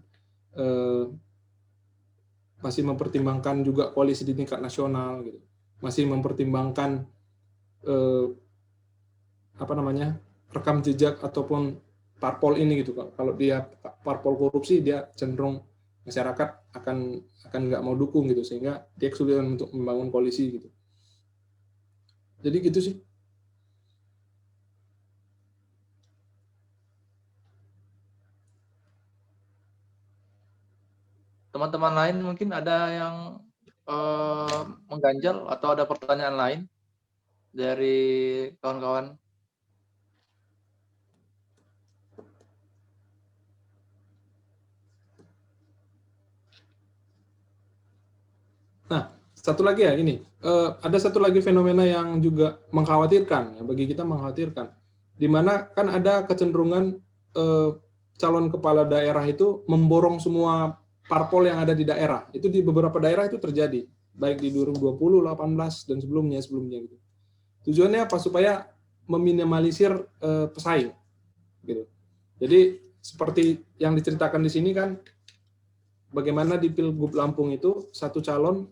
juga koalisi di tingkat nasional gitu. Masih mempertimbangkan rekam jejak ataupun parpol ini gitu. Kalau dia parpol korupsi, dia cenderung masyarakat akan nggak mau dukung gitu, sehingga dia kesulitan untuk membangun koalisi gitu. Jadi gitu sih. Teman-teman lain mungkin ada yang mengganjal atau ada pertanyaan lain dari kawan-kawan? Nah, satu lagi ya ini, ada satu lagi fenomena yang juga mengkhawatirkan, ya, bagi kita mengkhawatirkan, di mana kan ada kecenderungan calon kepala daerah itu memborong semua parpol yang ada di daerah. Itu di beberapa daerah itu terjadi, baik di 2020, 18 dan sebelumnya gitu. Tujuannya apa? Supaya meminimalisir pesaing, gitu. Jadi seperti yang diceritakan di sini kan, bagaimana di Pilgub Lampung itu satu calon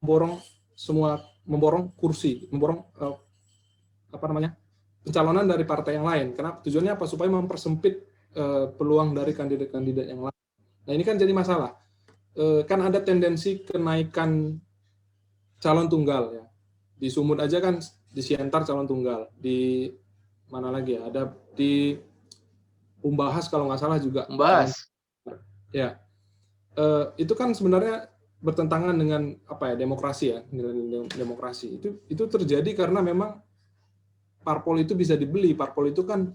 memborong kursi, pencalonan dari partai yang lain. Karena tujuannya apa? Supaya mempersempit peluang dari kandidat-kandidat yang lain. Nah ini kan jadi masalah. Kan ada tendensi kenaikan calon tunggal ya. Di Sumut aja kan di Siantar calon tunggal. Di mana lagi ya? Ada di Umbahas kalau nggak salah juga. Membahas. Ya. Itu kan sebenarnya bertentangan dengan demokrasi ya, demokrasi. Itu terjadi karena memang parpol itu bisa dibeli. Parpol itu kan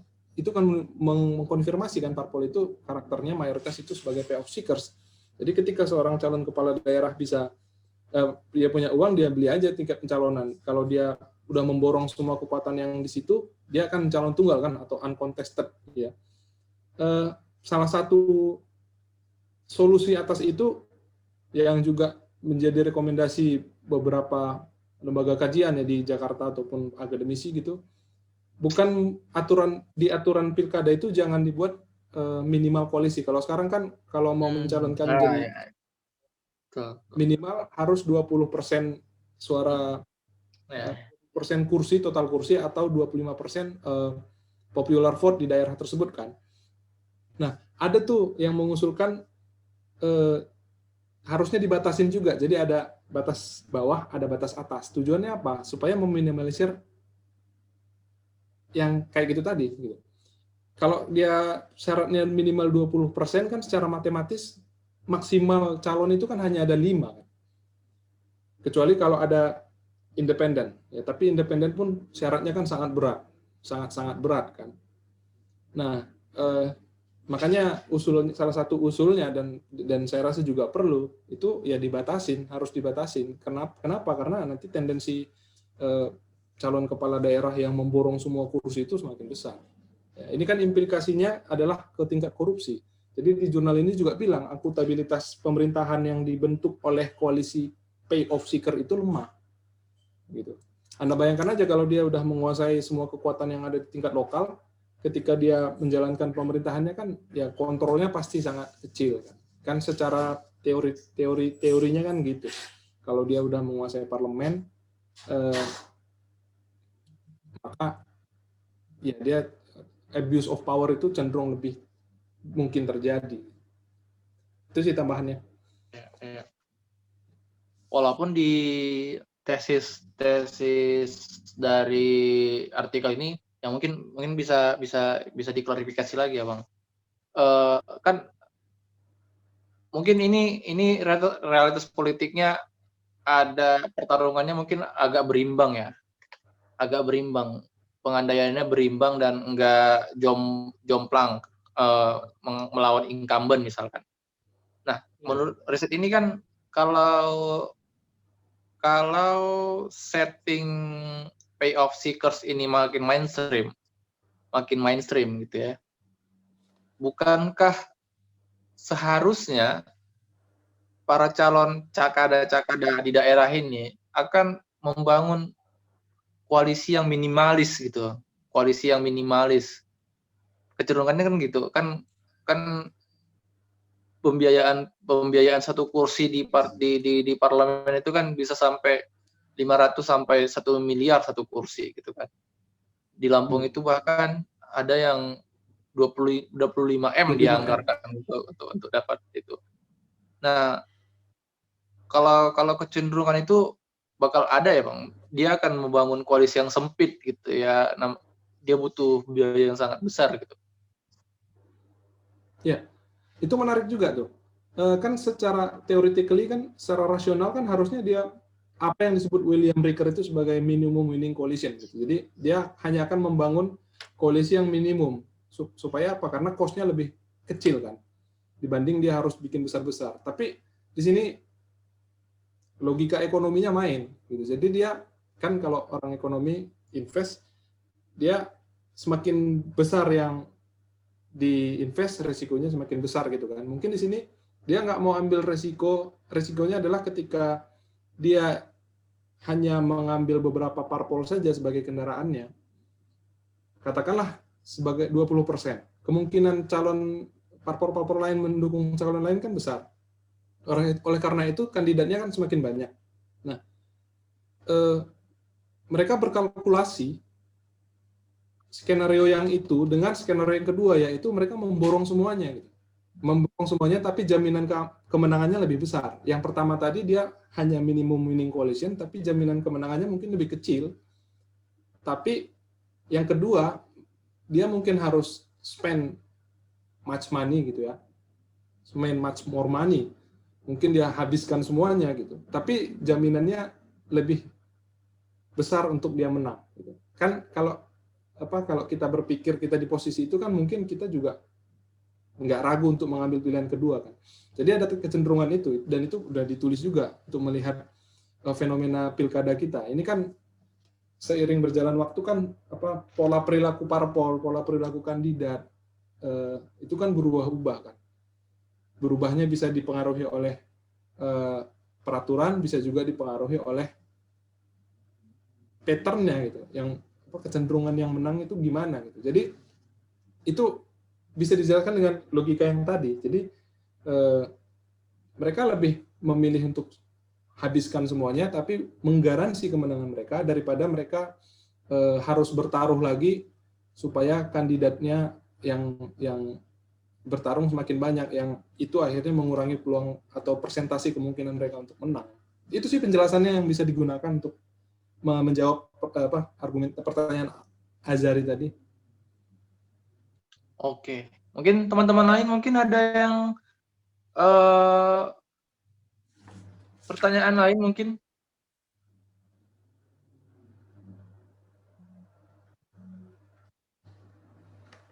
mengkonfirmasi kan parpol itu karakternya mayoritas itu sebagai payoff seekers. Jadi ketika seorang calon kepala daerah bisa dia punya uang, dia beli aja tiket pencalonan. Kalau dia udah memborong semua kekuatan yang di situ, dia akan calon tunggal kan atau uncontested ya. Salah satu solusi atas itu yang juga menjadi rekomendasi beberapa lembaga kajian ya di Jakarta ataupun akademisi gitu, bukan aturan pilkada itu jangan dibuat minimal koalisi. Kalau sekarang kan kalau mau mencalonkan jadi minimal harus 20% suara, persen kursi, total kursi, atau 25% popular vote di daerah tersebut kan. Nah, ada tuh yang mengusulkan harusnya dibatasin juga. Jadi ada batas bawah, ada batas atas. Tujuannya apa? Supaya meminimalisir yang kayak gitu tadi. Gitu. Kalau dia syaratnya minimal 20%, kan secara matematis maksimal calon itu kan hanya ada 5. Kecuali kalau ada independen. Ya, tapi independen pun syaratnya kan sangat berat. Sangat-sangat berat kan. Nah, makanya salah satu usulnya dan saya rasa juga perlu itu ya harus dibatasin. Kenapa? Karena nanti tendensi calon kepala daerah yang memborong semua kursi itu semakin besar. Ya, ini kan implikasinya adalah ke tingkat korupsi. Jadi di jurnal ini juga bilang akuntabilitas pemerintahan yang dibentuk oleh koalisi payoff seeker itu lemah. Gitu. Anda bayangkan aja kalau dia udah menguasai semua kekuatan yang ada di tingkat lokal, ketika dia menjalankan pemerintahannya kan ya kontrolnya pasti sangat kecil kan secara teorinya kan gitu. Kalau dia udah menguasai parlemen maka ya dia abuse of power itu cenderung lebih mungkin terjadi. Itu sih tambahannya. Ya. Walaupun di tesis dari artikel ini yang mungkin bisa diklarifikasi lagi ya Bang. Kan mungkin ini realitas politiknya ada pertarungannya mungkin agak berimbang ya, pengandaiannya berimbang dan enggak jomplang melawan incumbent misalkan. Nah, menurut riset ini kan kalau setting payoff seekers ini makin mainstream gitu ya, bukankah seharusnya para calon cakada di daerah ini akan membangun koalisi yang minimalis gitu, kecenderungannya kan gitu kan pembiayaan satu kursi di parlemen itu kan bisa sampai 500 sampai 1 miliar satu kursi gitu kan. Di Lampung itu bahkan ada yang 25 M dianggarkan untuk dapat itu. Nah, kalau kecenderungan itu bakal ada ya Bang. Dia akan membangun koalisi yang sempit gitu ya. Dia butuh biaya yang sangat besar gitu. Ya, itu menarik juga tuh. Kan secara theoretically kan secara rasional kan harusnya dia apa yang disebut William Ricker itu sebagai minimum winning coalition gitu. Jadi dia hanya akan membangun koalisi yang minimum supaya apa? Karena cost-nya lebih kecil kan dibanding dia harus bikin besar-besar. Tapi di sini logika ekonominya main gitu. Jadi dia kan kalau orang ekonomi invest, dia semakin besar yang diinvest, resikonya semakin besar gitu kan. Mungkin di sini dia nggak mau ambil resikonya adalah ketika dia hanya mengambil beberapa parpol saja sebagai kendaraannya, katakanlah sebagai 20%. Kemungkinan calon parpol lain mendukung calon lain kan besar. Oleh karena itu kandidatnya kan semakin banyak. Nah, mereka berkalkulasi skenario yang itu dengan skenario yang kedua, yaitu mereka memborong semuanya gitu. Memborong semuanya tapi jaminan kemenangannya lebih besar. Yang pertama tadi dia hanya minimum winning coalition tapi jaminan kemenangannya mungkin lebih kecil. Tapi yang kedua dia mungkin harus spend much money gitu ya. Spend much more money. Mungkin dia habiskan semuanya gitu. Tapi jaminannya lebih besar untuk dia menang gitu. Kan kalau kita berpikir kita di posisi itu kan mungkin kita juga nggak ragu untuk mengambil pilihan kedua kan. Jadi ada kecenderungan itu dan itu udah ditulis juga untuk melihat fenomena pilkada kita. Ini kan seiring berjalan waktu kan pola perilaku parpol, pola perilaku kandidat itu kan berubah-ubah kan. Berubahnya bisa dipengaruhi oleh peraturan, bisa juga dipengaruhi oleh pattern-nya gitu. Yang kecenderungan yang menang itu gimana gitu. Jadi itu bisa dijelaskan dengan logika yang tadi. Jadi mereka lebih memilih untuk habiskan semuanya tapi menggaransi kemenangan mereka daripada mereka harus bertaruh lagi supaya kandidatnya yang bertarung semakin banyak, yang itu akhirnya mengurangi peluang atau persentase kemungkinan mereka untuk menang. Itu sih penjelasannya yang bisa digunakan untuk menjawab argumen pertanyaan Azari tadi. Oke, mungkin teman-teman lain mungkin ada yang eh, pertanyaan lain mungkin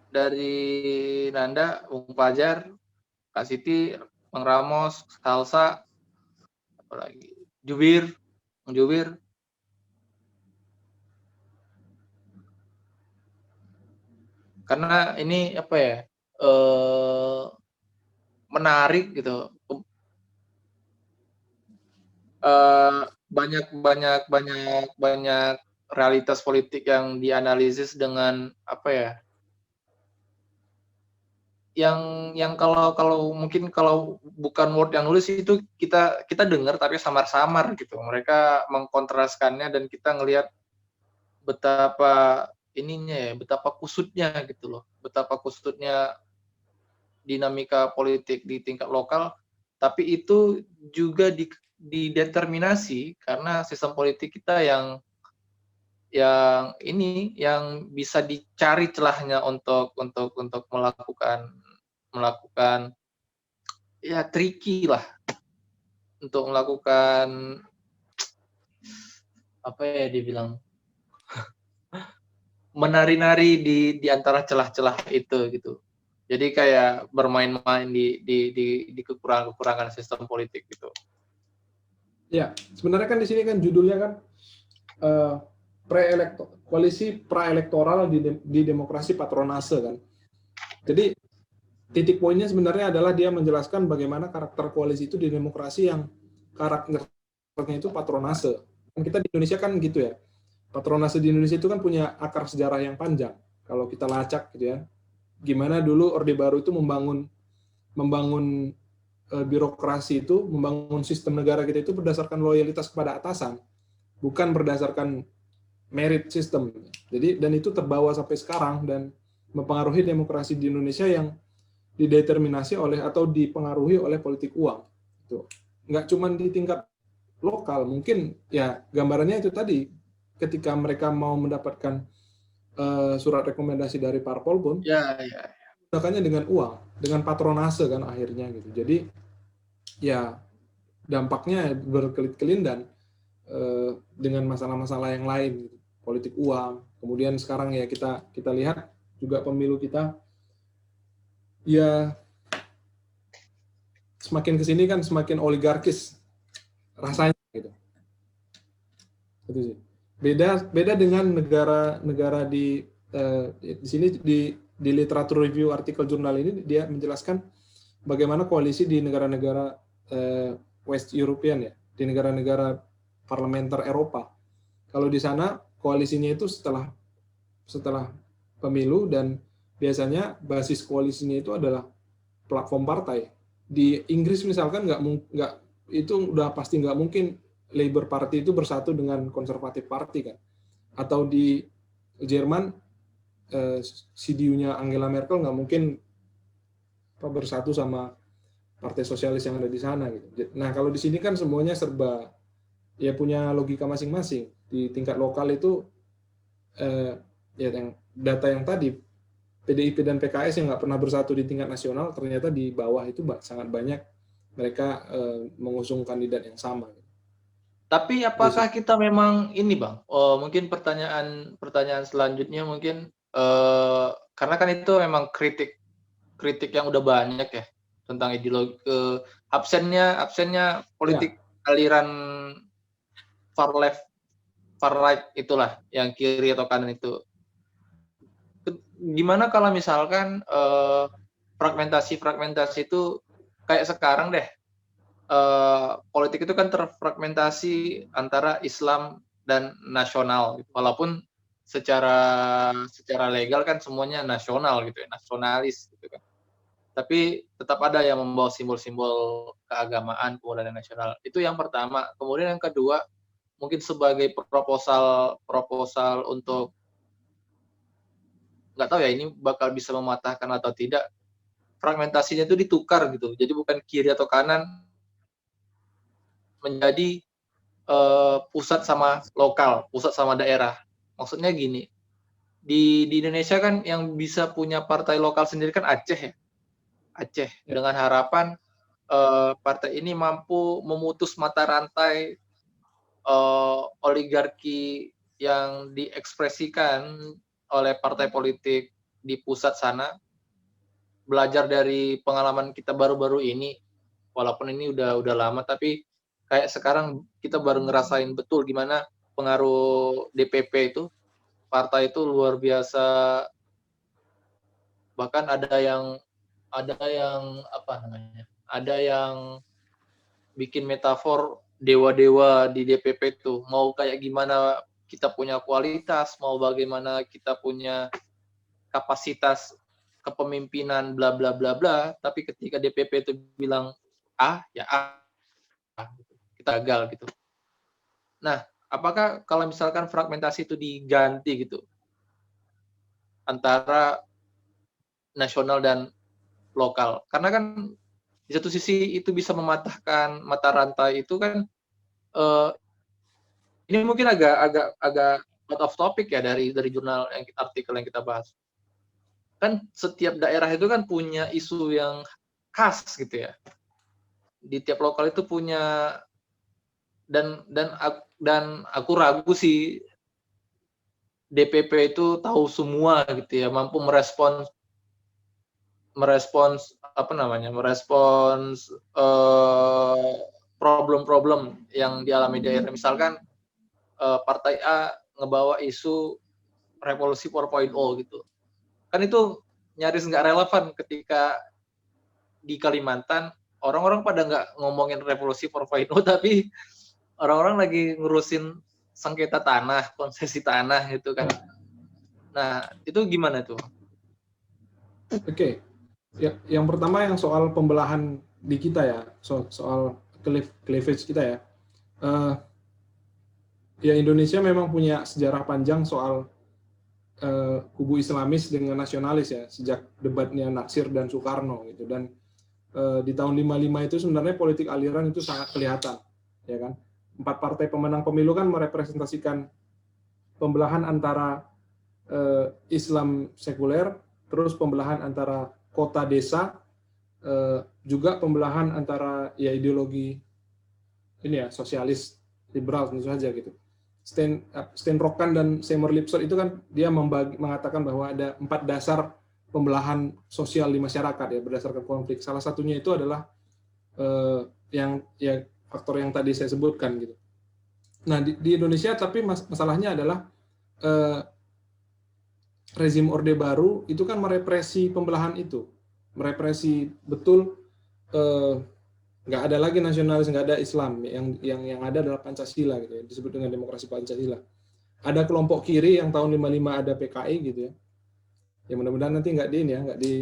dari Nanda, Bung Fajar, Kak Siti, Bang Ramos, Salsa, apalagi Jubir, Bung Jubir. Karena ini apa ya, menarik gitu. Banyak realitas politik yang dianalisis dengan apa ya, yang kalau mungkin kalau bukan Word yang nulis itu kita dengar tapi samar-samar gitu. Mereka mengkontraskannya dan kita ngelihat betapa ininya ya, betapa kusutnya gitu loh. Betapa kusutnya dinamika politik di tingkat lokal, tapi itu juga dideterminasi karena sistem politik kita yang yang bisa dicari celahnya untuk melakukan ya tricky lah, untuk melakukan apa ya dibilang, menari-nari di antara celah-celah itu gitu. Jadi kayak bermain-main di kekurangan sistem politik gitu. Ya, sebenarnya kan di sini kan judulnya kan koalisi praelektoral di demokrasi patronase kan. Jadi titik poinnya sebenarnya adalah dia menjelaskan bagaimana karakter koalisi itu di demokrasi yang karakternya itu patronase. Kan kita di Indonesia kan gitu ya. Patronase di Indonesia itu kan punya akar sejarah yang panjang. Kalau kita lacak gitu ya. Gimana dulu Orde Baru itu membangun birokrasi itu, membangun sistem negara kita itu berdasarkan loyalitas kepada atasan, bukan berdasarkan merit system. Jadi dan itu terbawa sampai sekarang dan mempengaruhi demokrasi di Indonesia yang dideterminasi oleh atau dipengaruhi oleh politik uang. Itu nggak cuma di tingkat lokal, mungkin ya gambarannya itu tadi ketika mereka mau mendapatkan surat rekomendasi dari parpol pun, Ya. gunakannya dengan uang, dengan patronase kan akhirnya gitu. Jadi ya dampaknya berkelit-kelin dan dengan masalah-masalah yang lain, gitu. Politik uang. Kemudian sekarang ya kita lihat juga pemilu kita ya semakin kesini kan semakin oligarkis rasanya gitu. Itu sih. Beda dengan negara-negara di sini di literatur review artikel jurnal ini dia menjelaskan bagaimana koalisi di negara-negara West European ya, di negara-negara parlementer Eropa. Kalau di sana koalisinya itu setelah pemilu dan biasanya basis koalisinya itu adalah platform partai. Di Inggris misalkan nggak itu udah pasti nggak mungkin Labour Party itu bersatu dengan Conservative Party kan. Atau di Jerman CDU-nya Angela Merkel nggak mungkin bersatu sama partai sosialis yang ada di sana gitu. Nah kalau di sini kan semuanya serba ya punya logika masing-masing. Di tingkat lokal itu ya yang data yang tadi PDIP dan PKS yang nggak pernah bersatu di tingkat nasional ternyata di bawah itu sangat banyak mereka mengusung kandidat yang sama. Tapi apakah kita memang ini Bang? Mungkin pertanyaan selanjutnya mungkin karena kan itu memang kritik yang udah banyak ya tentang ideologi absennya politik aliran far left, far right itulah, yang kiri atau kanan itu. Gimana kalau misalkan fragmentasi itu kayak sekarang deh, politik itu kan terfragmentasi antara Islam dan nasional, walaupun secara legal kan semuanya nasional gitu ya, nasionalis gitu kan. Tapi tetap ada yang membawa simbol-simbol keagamaan, kemudian nasional. Itu yang pertama. Kemudian yang kedua, mungkin sebagai proposal untuk, nggak tahu ya ini bakal bisa mematahkan atau tidak, fragmentasinya itu ditukar gitu. Jadi bukan kiri atau kanan, menjadi pusat sama lokal, pusat sama daerah. Maksudnya gini, di Indonesia kan yang bisa punya partai lokal sendiri kan Aceh ya. Aceh Ya. dengan harapan partai ini mampu memutus mata rantai oligarki yang diekspresikan oleh partai politik di pusat sana, belajar dari pengalaman kita baru-baru ini, walaupun ini udah lama, tapi kayak sekarang kita baru ngerasain betul gimana pengaruh DPP itu, partai itu luar biasa. Bahkan ada yang apa namanya? Ada yang bikin metafor dewa-dewa di DPP itu. Mau kayak gimana kita punya kualitas, mau bagaimana kita punya kapasitas kepemimpinan bla bla bla bla, tapi ketika DPP itu bilang A, ya A, kita gagal gitu. Nah, apakah kalau misalkan fragmentasi itu diganti gitu antara nasional dan lokal? Karena kan di satu sisi itu bisa mematahkan mata rantai itu kan, ini mungkin agak out of topic ya dari jurnal artikel yang kita bahas. Kan setiap daerah itu kan punya isu yang khas gitu ya. Di tiap lokal itu punya, dan aku ragu sih DPP itu tahu semua gitu ya, mampu merespons apa namanya, merespons problem-problem yang dialami daerah. Misalkan partai A ngebawa isu revolusi 4.0 gitu. Kan itu nyaris nggak relevan ketika di Kalimantan orang-orang pada nggak ngomongin revolusi 4.0, tapi orang-orang lagi ngurusin sengketa tanah, konsesi tanah gitu kan. Nah, itu gimana tuh? Oke. Ya, yang pertama yang soal pembelahan di kita ya, soal cleavage kita ya. Ya Indonesia memang punya sejarah panjang soal kubu Islamis dengan nasionalis ya, sejak debatnya Natsir dan Soekarno gitu. Dan di tahun 55 itu sebenarnya politik aliran itu sangat kelihatan, ya kan. 4 partai pemenang pemilu kan merepresentasikan pembelahan antara Islam sekuler, terus pembelahan antara kota desa, juga pembelahan antara ya ideologi ini ya sosialis liberal tentu saja gitu. Steenrockan dan Seymour Lipset itu kan dia mengatakan bahwa ada 4 dasar pembelahan sosial di masyarakat ya berdasarkan konflik. Salah satunya itu adalah yang ya faktor yang tadi saya sebutkan gitu. Nah di Indonesia tapi masalahnya adalah rezim Orde Baru itu kan merepresi pembelahan itu, merepresi betul, nggak ada lagi nasionalis, nggak ada Islam, yang ada adalah Pancasila gitu ya, disebut dengan demokrasi Pancasila. Ada kelompok kiri yang tahun 55 ada PKI gitu ya. Ya mudah-mudahan nanti nggak di ini ya, nggak di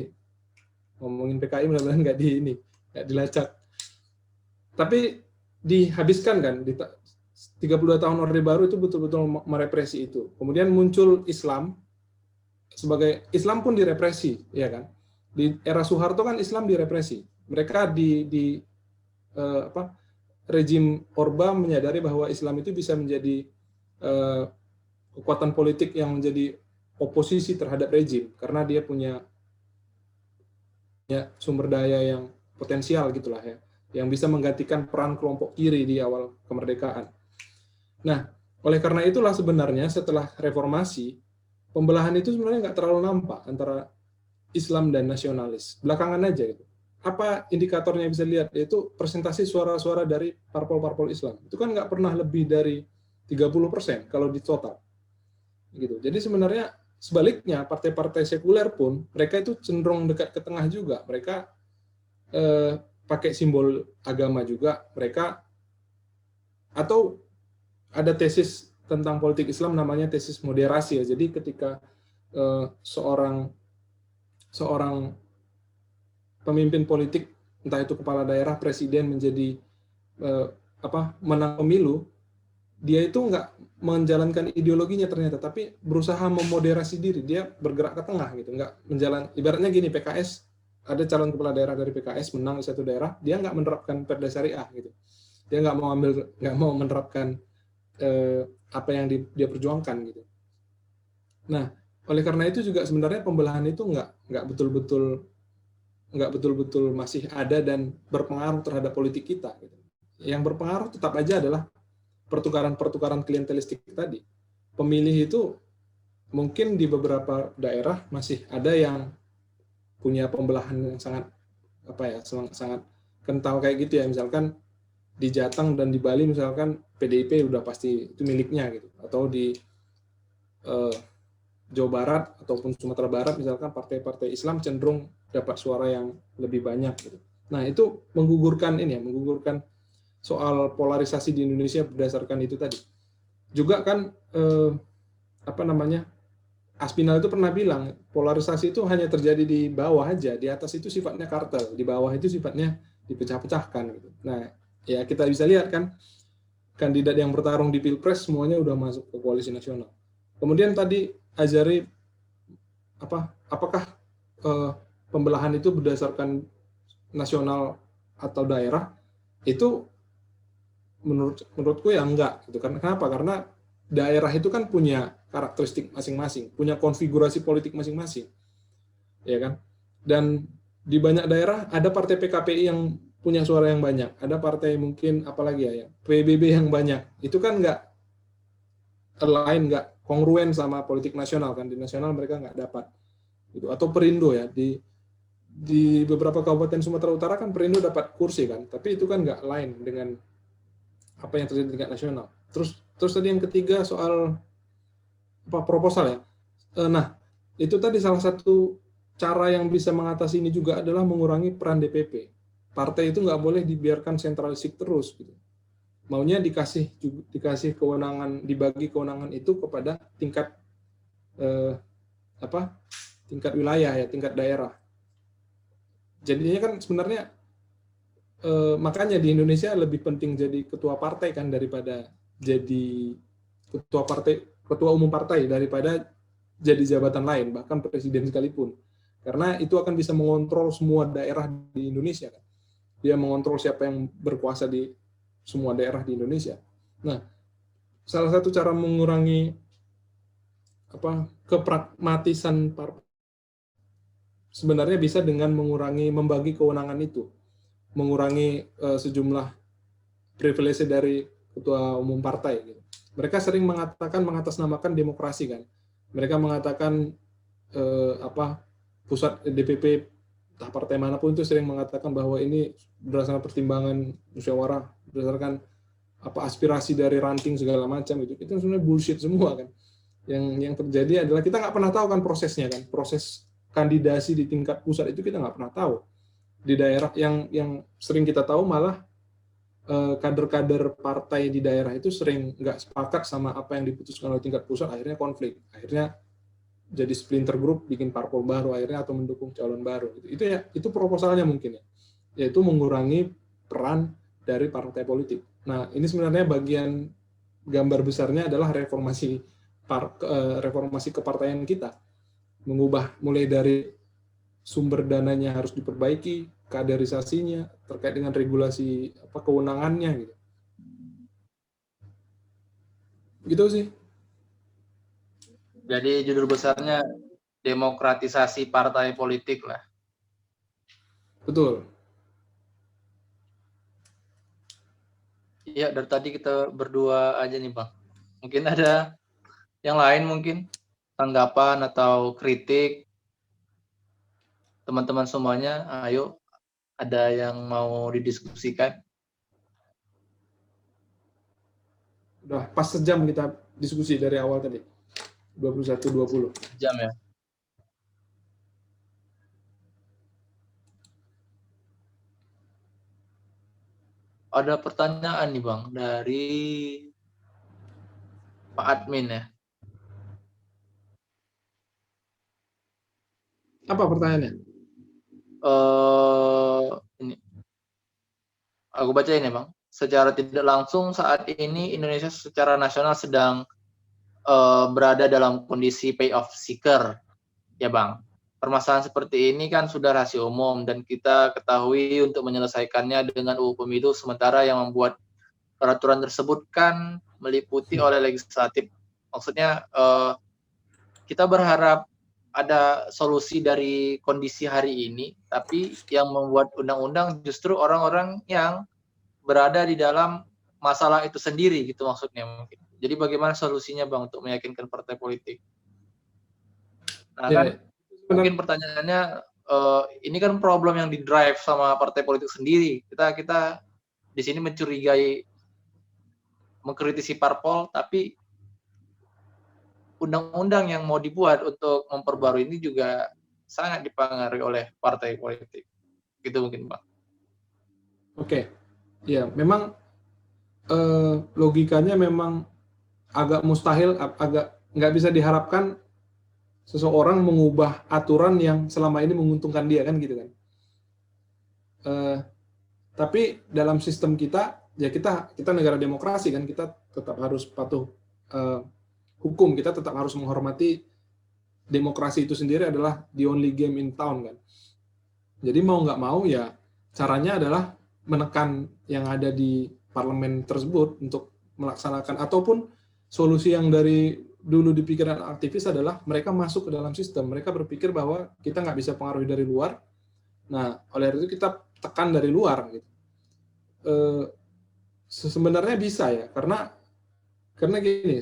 ngomongin PKI, mudah-mudahan nggak di ini, nggak dilacak. Tapi dihabiskan kan di 32 tahun Orde Baru itu betul-betul merepresi itu. Kemudian muncul Islam, sebagai Islam pun direpresi, ya kan? Di era Soeharto kan Islam direpresi. Mereka rejim Orba menyadari bahwa Islam itu bisa menjadi kekuatan politik yang menjadi oposisi terhadap rejim karena dia punya sumber daya yang potensial gitulah ya, yang bisa menggantikan peran kelompok kiri di awal kemerdekaan. Nah, oleh karena itulah sebenarnya setelah reformasi pembelahan itu sebenarnya nggak terlalu nampak antara Islam dan nasionalis. Belakangan aja itu. Apa indikatornya bisa lihat, yaitu presentasi suara-suara dari parpol-parpol Islam. Itu kan nggak pernah lebih dari 30% kalau di total. Gitu. Jadi sebenarnya sebaliknya, partai-partai sekuler pun, mereka itu cenderung dekat ke tengah juga. Mereka pakai simbol agama juga. Mereka, atau ada tesis tentang politik Islam namanya tesis moderasi ya. Jadi ketika seorang pemimpin politik, entah itu kepala daerah, presiden, menjadi menang pemilu, dia itu nggak menjalankan ideologinya ternyata, tapi berusaha memoderasi diri, dia bergerak ke tengah gitu, nggak ibaratnya gini, PKS, ada calon kepala daerah dari PKS menang di satu daerah, dia nggak menerapkan Perda Syariah gitu, Dia nggak mau menerapkan apa yang dia perjuangkan gitu. Nah, oleh karena itu juga sebenarnya pembelahan itu nggak betul-betul masih ada dan berpengaruh terhadap politik kita. Gitu. Yang berpengaruh tetap aja adalah pertukaran klientelistik tadi. Pemilih itu mungkin di beberapa daerah masih ada yang punya pembelahan yang sangat sangat kental kayak gitu ya. Misalkan di Jateng dan di Bali misalkan PDIP udah pasti itu miliknya gitu. Atau di Jawa Barat ataupun Sumatera Barat misalkan partai-partai Islam cenderung dapat suara yang lebih banyak gitu. Nah, itu menggugurkan soal polarisasi di Indonesia berdasarkan itu tadi. Juga kan Aspinall itu pernah bilang polarisasi itu hanya terjadi di bawah aja, di atas itu sifatnya kartel, di bawah itu sifatnya dipecah-pecahkan gitu. Nah, ya kita bisa lihat kan kandidat yang bertarung di Pilpres semuanya udah masuk ke koalisi nasional. Kemudian tadi Azari apakah pembelahan itu berdasarkan nasional atau daerah? Itu menurutku ya enggak gitu kan. Kenapa? Karena daerah itu kan punya karakteristik masing-masing, punya konfigurasi politik masing-masing. Ya kan? Dan di banyak daerah ada partai PKPI yang punya suara yang banyak, ada partai mungkin apalagi ya PBB yang banyak. Itu kan enggak align, enggak kongruen sama politik nasional kan. Di nasional mereka enggak dapat gitu. Atau Perindo ya, di beberapa kabupaten Sumatera Utara kan Perindo dapat kursi kan, tapi itu kan nggak lain dengan apa yang terjadi di tingkat nasional. Terus tadi yang ketiga soal proposal ya. Nah, itu tadi salah satu cara yang bisa mengatasi ini juga adalah mengurangi peran DPP. Partai itu nggak boleh dibiarkan sentralistik terus gitu. Maunya dikasih kewenangan, dibagi kewenangan itu kepada tingkat tingkat wilayah ya, tingkat daerah. Jadinya kan sebenarnya makanya di Indonesia lebih penting jadi ketua partai kan daripada jadi ketua umum partai daripada jadi jabatan lain, bahkan presiden sekalipun. Karena itu akan bisa mengontrol semua daerah di Indonesia kan. Dia mengontrol siapa yang berkuasa di semua daerah di Indonesia. Nah, salah satu cara mengurangi kepragmatisan partai sebenarnya bisa dengan membagi kewenangan itu, mengurangi sejumlah privilege dari ketua umum partai. Gitu. Mereka sering mengatasnamakan demokrasi kan. Mereka mengatakan pusat DPP entah partai manapun itu sering mengatakan bahwa ini berdasarkan pertimbangan musyawarah, berdasarkan aspirasi dari ranting segala macam gitu. Itu sebenarnya bullshit semua kan. Yang terjadi adalah kita nggak pernah tahu kan prosesnya kan, proses kandidasi di tingkat pusat itu kita nggak pernah tahu. Di daerah yang sering kita tahu malah kader-kader partai di daerah itu sering nggak sepakat sama apa yang diputuskan oleh tingkat pusat, akhirnya konflik, akhirnya jadi splinter group, bikin parpol baru akhirnya atau mendukung calon baru. Itu proposalnya mungkin ya, yaitu mengurangi peran dari partai politik. Nah ini sebenarnya bagian gambar besarnya adalah reformasi kepartaian kita, mengubah mulai dari sumber dananya harus diperbaiki, kaderisasinya terkait dengan regulasi kewenangannya gitu. Gitu sih. Jadi judul besarnya demokratisasi partai politik lah. Betul. Iya, dari tadi kita berdua aja nih Bang. Mungkin ada yang lain mungkin tanggapan atau kritik teman-teman semuanya. Ayo, ada yang mau didiskusikan? Udah pas sejam kita diskusi dari awal tadi. 21:20. Jam ya. Ada pertanyaan nih Bang dari Pak Admin ya. Apa pertanyaannya? Ini aku bacain ya Bang. Secara tidak langsung saat ini Indonesia secara nasional sedang berada dalam kondisi payoff seeker ya Bang. Permasalahan seperti ini kan sudah rahasia umum dan kita ketahui untuk menyelesaikannya dengan UU Pemilu sementara yang membuat peraturan tersebut kan meliputi oleh legislatif. Maksudnya kita berharap ada solusi dari kondisi hari ini, tapi yang membuat undang-undang justru orang-orang yang berada di dalam masalah itu sendiri gitu maksudnya mungkin. Jadi bagaimana solusinya Bang untuk meyakinkan partai politik? Nah kan Ya, mungkin benar. pertanyaannya ini kan problem yang di-drive sama partai politik sendiri. Kita di sini mencurigai, mengkritisi parpol, tapi undang-undang yang mau dibuat untuk memperbarui ini juga sangat dipengaruhi oleh partai politik. Gitu mungkin, Bang. Oke, ya memang logikanya memang agak mustahil, agak nggak bisa diharapkan seseorang mengubah aturan yang selama ini menguntungkan dia kan gitu kan. Tapi dalam sistem kita, ya kita negara demokrasi kan, kita tetap harus patuh hukum, kita tetap harus menghormati demokrasi itu sendiri adalah the only game in town kan. Jadi mau nggak mau ya caranya adalah menekan yang ada di parlemen tersebut untuk melaksanakan, ataupun solusi yang dari dulu di pikiran aktivis adalah mereka masuk ke dalam sistem, mereka berpikir bahwa kita nggak bisa pengaruhi dari luar, nah oleh itu kita tekan dari luar gitu. Sebenarnya bisa ya, karena gini,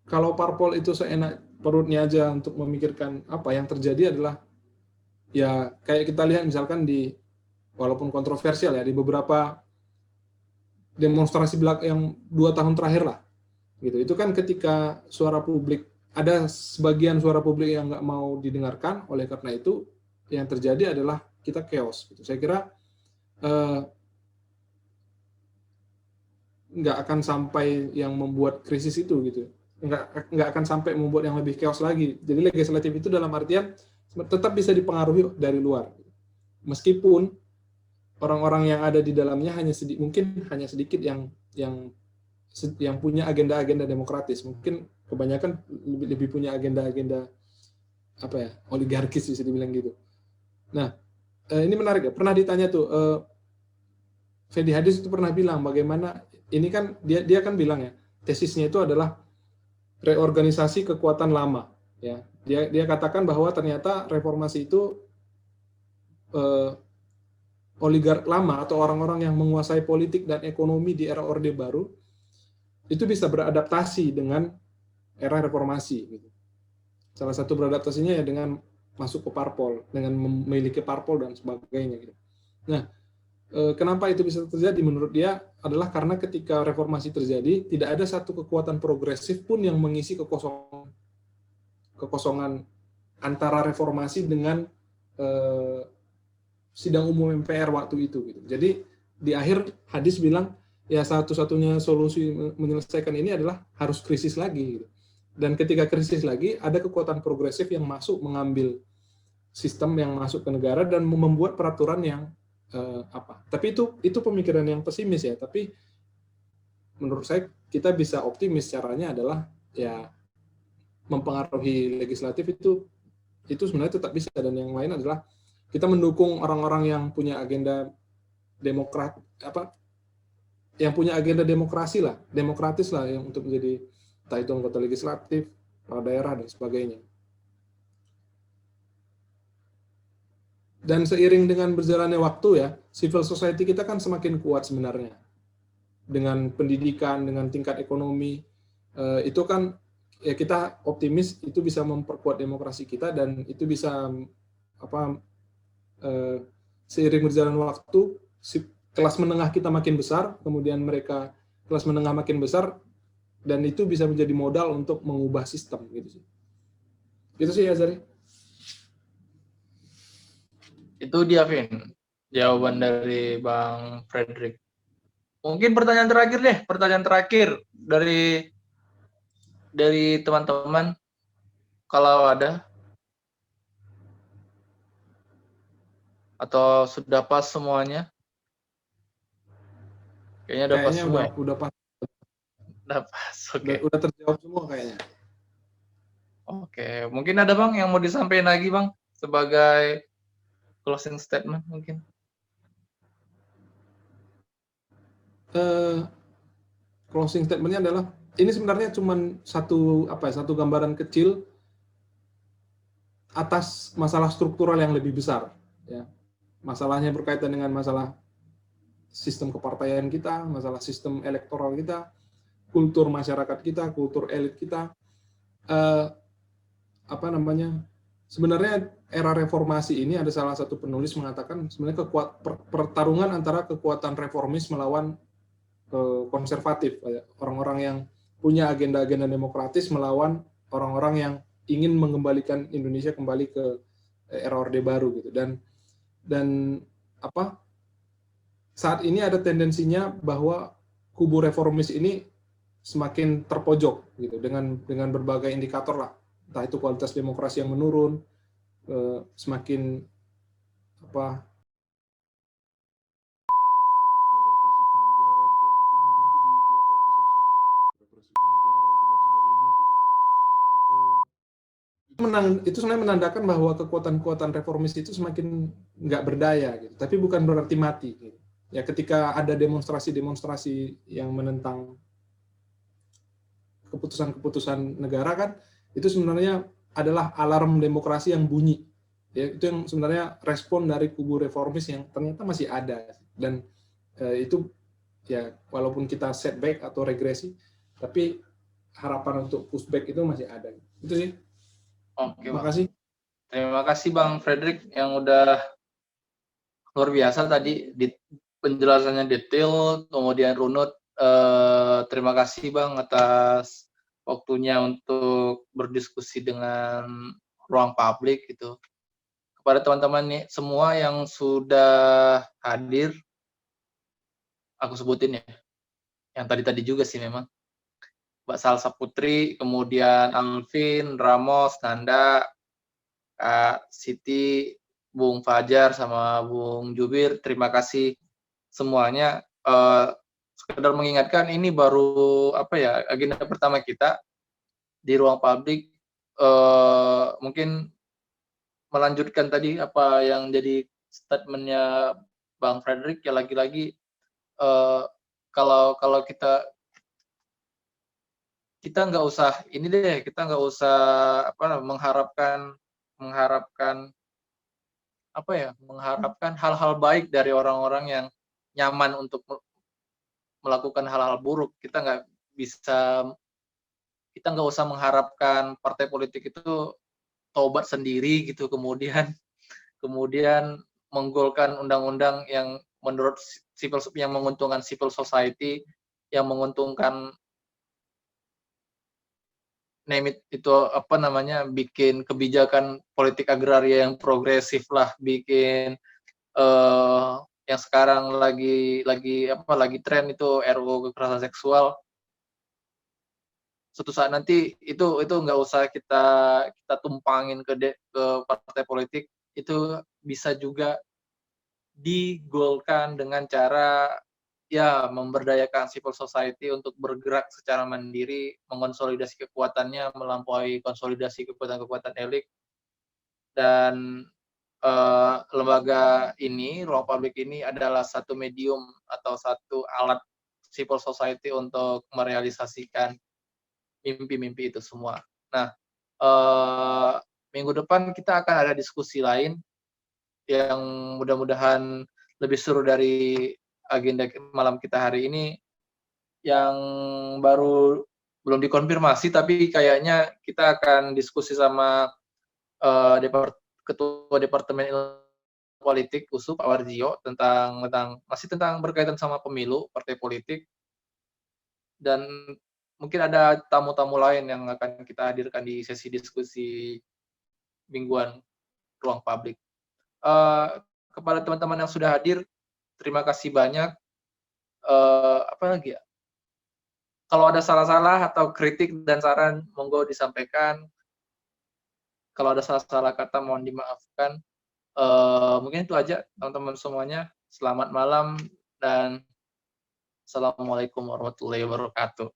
kalau parpol itu seenak perutnya aja untuk memikirkan apa yang terjadi adalah ya kayak kita lihat misalkan di, walaupun kontroversial ya, di beberapa demonstrasi yang 2 tahun terakhir lah gitu, itu kan ketika suara publik, ada sebagian suara publik yang nggak mau didengarkan, oleh karena itu yang terjadi adalah kita chaos gitu. Saya kira nggak akan sampai yang membuat krisis itu gitu, nggak akan sampai membuat yang lebih chaos lagi. Jadi legislatif itu dalam artian tetap bisa dipengaruhi dari luar, meskipun orang-orang yang ada di dalamnya mungkin hanya sedikit yang punya agenda-agenda demokratis, mungkin kebanyakan lebih punya agenda-agenda apa ya, oligarkis bisa dibilang gitu. Nah, ini menarik ya, pernah ditanya tuh, Fedi Hadis itu pernah bilang bagaimana ini kan dia kan bilang ya, tesisnya itu adalah reorganisasi kekuatan lama ya. Dia katakan bahwa ternyata reformasi itu oligark lama atau orang-orang yang menguasai politik dan ekonomi di era Orde Baru itu bisa beradaptasi dengan era reformasi gitu. Salah satu beradaptasinya ya dengan masuk ke parpol, dengan memiliki parpol dan sebagainya gitu. Nah, kenapa itu bisa terjadi menurut dia adalah karena ketika reformasi terjadi, tidak ada satu kekuatan progresif pun yang mengisi kekosongan antara reformasi dengan sidang umum MPR waktu itu gitu. Jadi di akhir Hadis bilang ya satu-satunya solusi menyelesaikan ini adalah harus krisis lagi gitu. Dan ketika krisis lagi, ada kekuatan progresif yang masuk mengambil sistem yang masuk ke negara dan membuat peraturan yang tapi itu pemikiran yang pesimis ya. Tapi menurut saya kita bisa optimis, caranya adalah ya mempengaruhi legislatif itu sebenarnya tetap bisa, dan yang lain adalah kita mendukung orang-orang yang punya agenda yang punya agenda demokratis lah, yang untuk menjadi entah itu anggota legislatif, kepala daerah dan sebagainya. Dan seiring dengan berjalannya waktu ya, civil society kita kan semakin kuat sebenarnya. Dengan pendidikan, dengan tingkat ekonomi, itu kan ya kita optimis itu bisa memperkuat demokrasi kita, dan itu bisa seiring berjalan waktu, kelas menengah kita makin besar, kemudian mereka kelas menengah makin besar, dan itu bisa menjadi modal untuk mengubah sistem gitu sih. Gitu sih Azari. Itu dia, Vin, jawaban dari Bang Frederick. Mungkin pertanyaan terakhir dari teman-teman, kalau ada, atau sudah pas semuanya? Kayaknya udah pas semua. Udah pas. Udah pas, oke. Udah terjawab semua kayaknya. Oke, mungkin ada Bang yang mau disampaikan lagi Bang sebagai closing statement mungkin. closing statement-nya adalah ini sebenarnya cuma satu gambaran kecil atas masalah struktural yang lebih besar, ya. Masalahnya berkaitan dengan masalah sistem kepartaian kita, masalah sistem elektoral kita, kultur masyarakat kita, kultur elit kita. Sebenarnya era reformasi ini ada salah satu penulis mengatakan sebenarnya pertarungan antara kekuatan reformis melawan konservatif, orang-orang yang punya agenda-agenda demokratis melawan orang-orang yang ingin mengembalikan Indonesia kembali ke era Orde Baru gitu. Dan saat ini ada tendensinya bahwa kubu reformis ini semakin terpojok gitu dengan berbagai indikator lah, entah itu kualitas demokrasi yang menurun, semakin itu sebenarnya menandakan bahwa kekuatan-kekuatan reformis itu semakin nggak berdaya gitu. Tapi bukan berarti mati gitu. Ya ketika ada demonstrasi-demonstrasi yang menentang keputusan-keputusan negara kan, itu sebenarnya adalah alarm demokrasi yang bunyi. Ya, itu yang sebenarnya respon dari kubu reformis yang ternyata masih ada. Dan itu ya walaupun kita setback atau regresi, tapi harapan untuk pushback itu masih ada. Itu sih. Oke, Terima kasih. Terima kasih Bang Frederick yang udah luar biasa tadi, penjelasannya detail, kemudian runut. Terima kasih Bang atas waktunya untuk berdiskusi dengan ruang publik gitu. Kepada teman-teman nih semua yang sudah hadir, aku sebutin ya, yang tadi-tadi juga sih memang. Mbak Salsa Putri, kemudian Alvin, Ramos, Nanda, Kak Siti, Bung Fajar, sama Bung Jubir, terima kasih semuanya. Sekedar mengingatkan, ini baru agenda pertama kita di ruang publik. Mungkin melanjutkan tadi apa yang jadi statementnya Bang Frederick, ya lagi-lagi kalau kita nggak usah ini deh, kita nggak usah mengharapkan hal-hal baik dari orang-orang yang nyaman untuk melakukan hal-hal buruk. Kita nggak usah mengharapkan partai politik itu taubat sendiri gitu, kemudian menggolkan undang-undang yang menurut yang menguntungkan civil society, yang menguntungkan bikin kebijakan politik agraria yang progresif lah, bikin yang sekarang lagi tren itu RUU kekerasan seksual. Suatu saat nanti itu nggak usah kita tumpangin ke partai politik, itu bisa juga digolkan dengan cara ya memberdayakan civil society untuk bergerak secara mandiri, mengonsolidasi kekuatannya melampaui konsolidasi kekuatan-kekuatan elit. Dan lembaga ini, ruang publik ini adalah satu medium atau satu alat civil society untuk merealisasikan mimpi-mimpi itu semua. Nah, minggu depan kita akan ada diskusi lain yang mudah-mudahan lebih seru dari agenda malam kita hari ini, yang baru belum dikonfirmasi, tapi kayaknya kita akan diskusi sama Ketua Departemen Ilmu Politik USU, Pak Warjio, masih tentang berkaitan sama pemilu, partai politik, dan mungkin ada tamu-tamu lain yang akan kita hadirkan di sesi diskusi mingguan ruang publik. Kepada teman-teman yang sudah hadir, terima kasih banyak. Apa lagi ya? Kalau ada salah-salah atau kritik dan saran, monggo disampaikan. Kalau ada salah-salah kata, mohon dimaafkan. Mungkin itu aja teman-teman semuanya. Selamat malam dan Assalamualaikum warahmatullahi wabarakatuh.